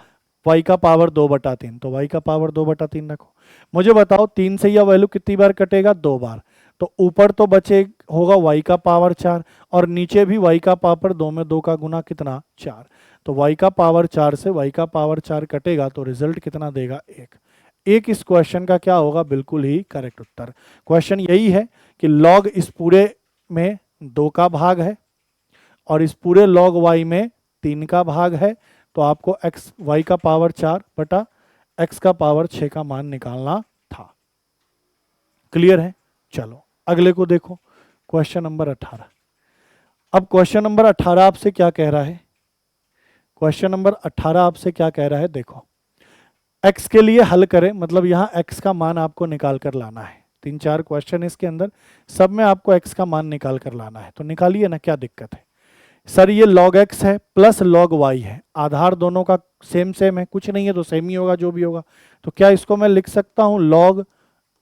[SPEAKER 1] y का पावर 2 बटा 3, तो y का पावर 2 बटा 3 रखो। मुझे बताओ 3 से यह वैल्यू कितनी बार कटेगा, 2 बार, तो ऊपर तो बचे होगा y का पावर 4 और नीचे भी y का पावर 2 में 2 का गुना कितना, 4। तो y का पावर 4 से y का पावर 4 कटेगा तो रिजल्ट कितना देगा? 1। एक इस क्वेश्चन का क्या होगा? बिल्कुल ही करेक्ट उत्तर। क्वेश्चन यही है कि log इस पूरे में 2 का भाग है और इस पूरे log y में 3 का भाग है, तो आपको x y का पावर 4 बटा x का पावर 6 का मान निकालना था। क्लियर है? चलो अगले को देखो, क्वेश्चन नंबर 18। अब क्वेश्चन नंबर 18 आपसे क्या कह रहा है? क्वेश्चन नंबर 18 आपसे क्या कह रहा है? देखो, x के लिए हल करें, मतलब यहाँ x का मान आपको निकाल कर लाना है। 3-4 क्वेश्चन इसके अंदर, सब में आपको x का मान निकाल कर लाना है, तो निकालिए ना, क्या दिक्कत है? सर ये log x है प्लस log y है, आधार दोनों का सेम सेम है, कुछ नहीं है तो सेम ही होगा जो भी होगा। तो क्या इसको मैं लिख सकता हूँ log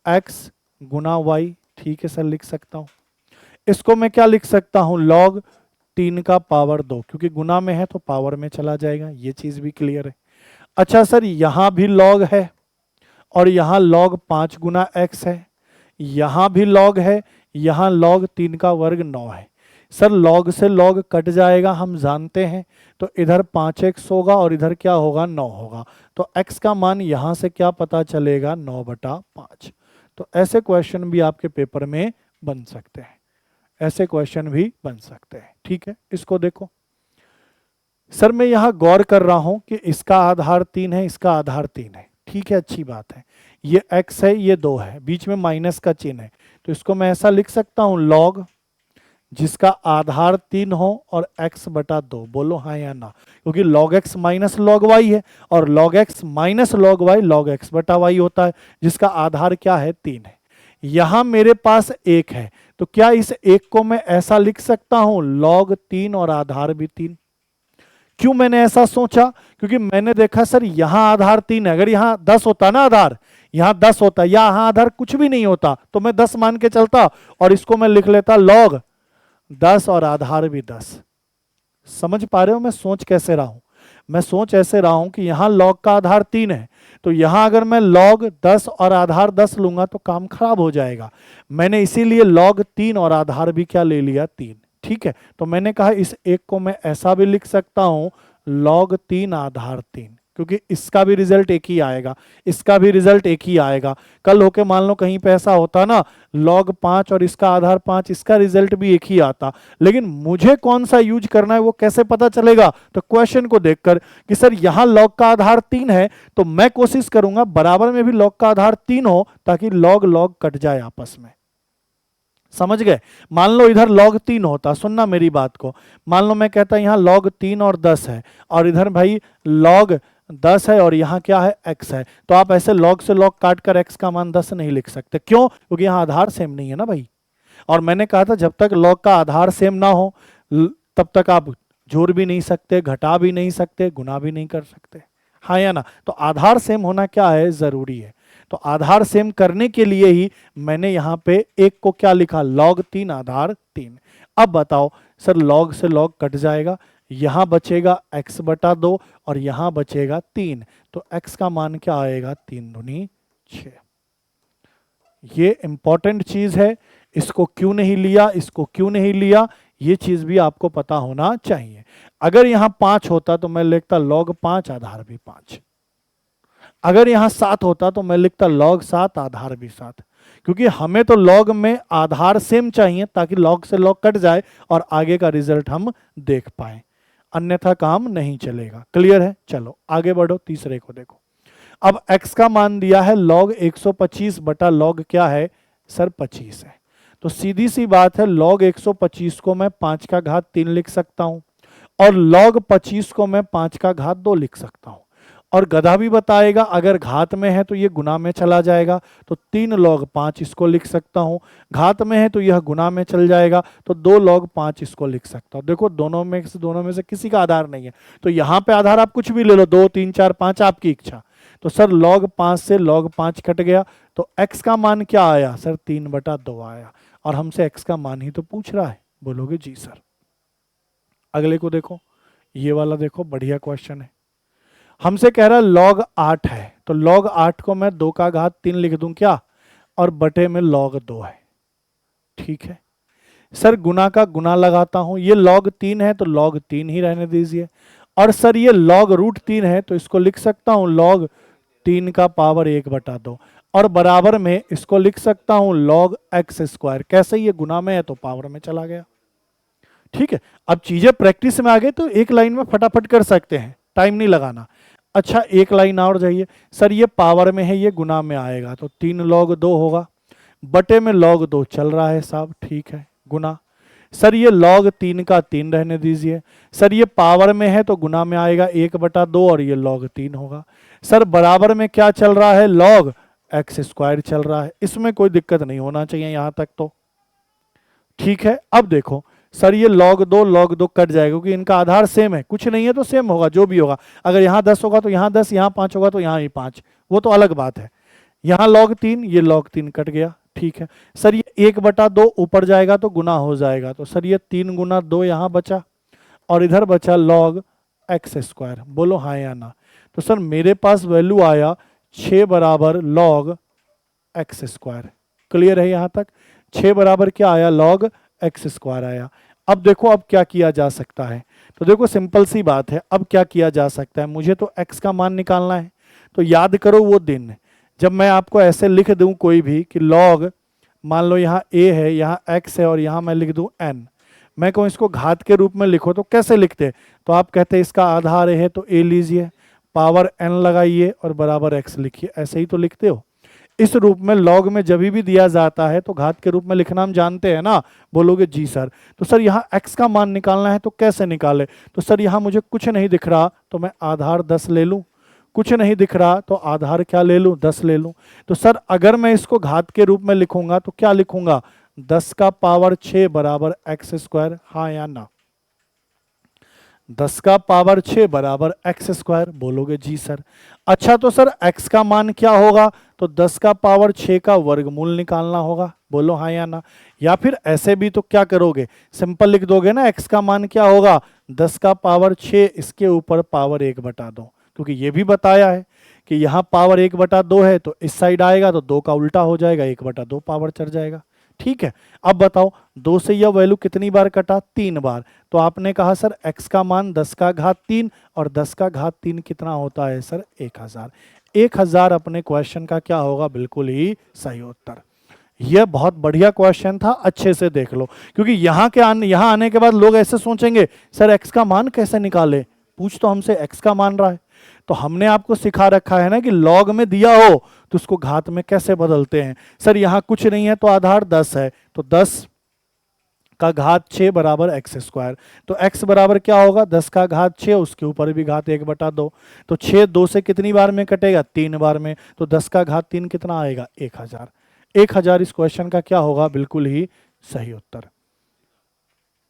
[SPEAKER 1] x गुना y? ठीक है सर, लिख सकता हूँ। इसको मैं क्या लिख सकता हूँ? log 3 का पावर 2, क्योंकि गुना में है तो पावर में चला जाएगा, ये चीज भी क्लियर है। अच्छा सर, यहां भी log है और यहां log 5 गुना x है, यहां भी log है, यहां log 3 का वर्ग 9 है। सर log से log कट जाएगा, हम जानते हैं, तो इधर 5x होगा और इधर क्या होगा? 9 होगा। तो x का मान यहां से क्या पता चलेगा? 9/5। तो ऐसे क्वेश्चन भी आपके पेपर में बन सकते हैं, ऐसे क्वेश्चन भी बन सकते हैं। ठीक है, इसको देखो। सर मैं यहां गौर कर रहा हूं कि इसका आधार 3 है, इसका आधार 3 है, ठीक है, अच्छी बात है। ये x है, ये 2 है, बीच में माइनस का चिन्ह है, तो इसको मैं ऐसा लिख सकता हूं log जिसका आधार 3 हो और x/2। बोलो हाँ या ना, क्योंकि log x minus log y है और log x minus log y log x/y होता है, जिसका आधार क्या है? 3 है। यहां मेरे पास 1 है, तो क्या इस 1 को मैं ऐसा लिख सकता हूं log 3 और आधार भी 3? क्यों मैंने ऐसा सोचा? क्योंकि मैंने देखा सर यहां आधार 3 है, अगर यहां 10 होता ना आधार, यहां 10 होता, या यहां आधार कुछ भी नहीं होता, तो मैं 10 मान के चलता और इसको मैं लिख लेता log 10 और आधार भी 10। समझ पा रहे हो मैं सोच कैसे रहा हूं? मैं सोच ऐसे रहा हूं कि यहां log का आधार 3 है, तो यहां अगर मैं log 10 और आधार 10 लूंगा तो काम खराब हो जाएगा। मैंने इसीलिए log 3 और आधार भी क्या ले लिया? 3। ठीक है, तो मैंने कहा इस एक को मैं ऐसा भी लिख सकता हूं log 3 आधार 3, क्योंकि इसका भी रिजल्ट एक ही आएगा, इसका भी रिजल्ट एक ही आएगा। कल होके मान लो कहीं पे ऐसा होता ना log 5 और इसका आधार 5, इसका रिजल्ट भी एक ही आता, लेकिन मुझे कौन सा यूज करना है वो कैसे पता चलेगा? तो क्वेश्चन को देखकर कि सर यहां log का आधार 3 है, तो मैं कोशिश करूंगा बराबर में भी log का आधार 3 हो, ताकि log log कट जाए आपस में। समझ गए? मान लो इधर log 3 होता, सुनना मेरी बात को, मान लो मैं कहता यहां log 3 और 10 है, और इधर भाई log 10 है और यहाँ क्या है? x है, तो आप ऐसे log से log काट कर x का मान 10 नहीं लिख सकते। क्यों? क्योंकि यहाँ आधार सेम नहीं है ना भाई। और मैंने कहा था जब तक log का आधार सेम ना हो तब तक आप जोड़ भी नहीं सकते, घटा भी नहीं सकते, गुना भी नहीं कर सकते, हाँ या ना? तो आधार सेम होना क्या है? जरूरी है। तो आधार सेम करने के लिए ही मैंने यहां पे एक को क्या लिखा? log 3 आधार 3। अब बताओ सर log से log कट जाएगा, यहां बचेगा x/2 और यहां बचेगा 3, तो x का मान क्या आएगा? 3 दूनी 6। ये इंपॉर्टेंट चीज है, इसको क्यों नहीं लिया, इसको क्यों नहीं लिया, ये चीज भी आपको पता होना चाहिए। अगर यहां 5 होता तो मैं लिखता log 5 आधार भी 5, अगर यहां 7 होता तो मैं लिखता log 7 आधार भी 7, क्योंकि हमें तो log में आधार सेम चाहिए ताकि log से log कट जाए और आगे का रिजल्ट हम देख पाए, अन्यथा काम नहीं चलेगा। क्लियर है? चलो आगे बढ़ो, तीसरे को देखो। अब x का मान दिया है log 125 बटा log क्या है? सर 25 है, तो सीधी सी बात है log 125 को मैं 5 का घात 3 लिख सकता हूं और log 25 को मैं 5 का घात 2 लिख सकता हूं। और गधा भी बताएगा अगर घात में है तो ये गुना में चला जाएगा, तो 3 log 5 इसको लिख सकता हूं, घात में है तो यह गुना में चल जाएगा, तो 2 log 5 इसको लिख सकता हूं। देखो दोनों में से किसी का आधार नहीं है, तो यहां पे आधार आप कुछ भी ले लो, 2 3 4 5 आपकी इच्छा। तो सर log 5 से log 5 कट गया, तो x का मान क्या आया? सर 3/2 आया, और हमसे x का मान ही तो पूछ रहा है। बोलोगे जी सर। अगले को देखो, ये वाला देखो, बढ़िया क्वेश्चन है। हमसे कह रहा है log 8 है, तो log 8 को मैं 2 का घात 3 लिख दूं क्या, और बटे में log 2 है। ठीक है सर, गुना का गुना लगाता हूं, ये log 3 है तो log 3 ही रहने दीजिए, और सर ये log √3 है तो इसको लिख सकता हूं log 3 का पावर 1/2 और बराबर में इसको लिख सकता हूं log x²। कैसे, ये गुना में है तो पावर में चला गया। ठीक है, अब चीजें प्रैक्टिस में आ गई तो एक लाइन में फटाफट कर सकते हैं, टाइम नहीं लगाना। अच्छा एक लाइन और जाइए, सर ये पावर में है ये गुना में आएगा तो 3 log 2 होगा, बटे में log 2 चल रहा है साहब, ठीक है, गुना। सर ये log 3 का 3 रहने दीजिए, सर ये पावर में है तो गुना में आएगा 1/2 और ये log 3 होगा। सर बराबर में क्या चल रहा है, log x² चल रहा है, इसमें कोई दिक्कत नहीं होना चाहिए यहां तक तो। ठीक है, अब देखो सर ये log 2 कट जाएगा क्योंकि इनका आधार सेम है, कुछ नहीं है तो सेम होगा जो भी होगा। अगर यहाँ 10 होगा तो यहाँ 10, यहाँ 5 होगा तो यहाँ ही 5, वो तो अलग बात है। यहाँ log 3, ये log 3 कट गया। ठीक है, सर ये 1/2 ऊपर जाएगा तो गुना हो जाएगा, तो सर ये 3 गुना 2 यहाँ बचा और इधर बचा log x²। बोलो हाँ या ना। तो सर मेरे पास वैल्यू आया 6 बराबर log x²। क्लियर है यहाँ तक? 6 बराबर क्या आया, log x² आया। अब देखो अब क्या किया जा सकता है, तो देखो सिंपल सी बात है, अब क्या किया जा सकता है, मुझे तो x का मान निकालना है। तो याद करो वो दिन जब मैं आपको ऐसे लिख दूं कोई भी कि log, मान लो यहाँ a है, यहाँ x है और यहाँ मैं लिख दूं n, मैं कहूँ इसको घात के रूप में लिखो तो कैसे लिखते, तो आप कहते इसका आधार है तो a लीजिए, पावर n लगाइए और बराबर x लिखिए, ऐसे ही तो लिखते हो। इस रूप में log में जब भी दिया जाता है तो घात के रूप में लिखना हम जानते हैं ना, बोलोगे जी सर। तो सर यहाँ x का मान निकालना है तो कैसे निकाले, तो सर यहाँ मुझे कुछ नहीं दिख रहा तो मैं आधार 10 ले लूँ, कुछ नहीं दिख रहा तो आधार क्या ले लूँ, 10 ले लूँ। तो सर अगर मैं इसको घात के रूप में लिखूंगा तो क्या लिखूंगा, 10 का पावर 6 बराबर x², हाँ या ना। 10 का पावर 6 बराबर x², बोलोगे जी सर। अच्छा तो सर x का मान क्या होगा, तो 10 का पावर 6 का वर्गमूल निकालना होगा, बोलो हाँ या ना। या फिर ऐसे भी तो क्या करोगे, सिंपल लिख दोगे ना, x का मान क्या होगा, 10 का पावर 6 इसके ऊपर पावर 1/2, क्योंकि ये भी बताया है कि यहाँ पावर 1/2 है तो इस साइड आएगा तो 2 का उल्टा हो जाएगा, 1/2 पावर चढ़ जाएगा। ठीक है, अब बताओ 2 से यह वैल्यू कितनी बार कटा, 3 बार। तो आपने कहा सर x का मान 10 का घात 3 और 10 का घात 3 कितना होता है सर, 1000। 1000 अपने क्वेश्चन का क्या होगा, बिल्कुल ही सही उत्तर। यह बहुत बढ़िया क्वेश्चन था, अच्छे से देख लो, क्योंकि यहाँ आने के बाद लोग ऐसे सोचेंगे सर x का मान कैसे निकाले, पूछ तो हमसे x का मान रहा है। तो हमने आपको सिखा रखा है ना कि log में दिया हो तो उसको घात में कैसे बदलते हैं। सर यहाँ कुछ नहीं है तो आधार 10 है तो 10 का घात 6 बराबर x²। तो x बराबर क्या होगा, 10 का घात 6, उसके ऊपर भी घात 1/2। तो 6 2 से कितनी बार में कटेगा, 3 बार में। तो 10 का घात 3 कितना आएगा, 1000। 1000 इस क्वेश्चन का क्या होगा, बिल्कुल ही सही उत्तर।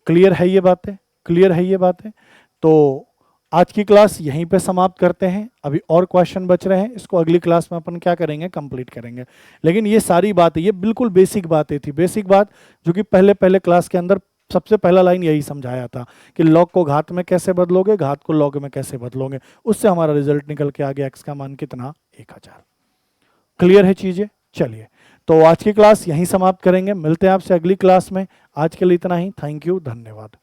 [SPEAKER 1] क्लियर है ये बातें, क्लियर है ये बातें। तो आज की क्लास यहीं पे समाप्त करते हैं, अभी और क्वेश्चन बच रहे हैं, इसको अगली क्लास में अपन क्या करेंगे, कंप्लीट करेंगे। लेकिन ये सारी बातें, ये बिल्कुल बेसिक बातें थी, बेसिक बात जो कि पहले क्लास के अंदर सबसे पहला लाइन यही समझाया था कि log को घात में कैसे बदलोगे, घात को log में कैसे बदलोगे, उससे हमारा रिजल्ट निकल के आ गया x का मान कितना, 1000। क्लियर है चीजें, चलिए तो आज की क्लास यहीं समाप्त करेंगे, मिलते हैं आपसे अगली क्लास में। आज के लिए इतना ही, थैंक यू, धन्यवाद।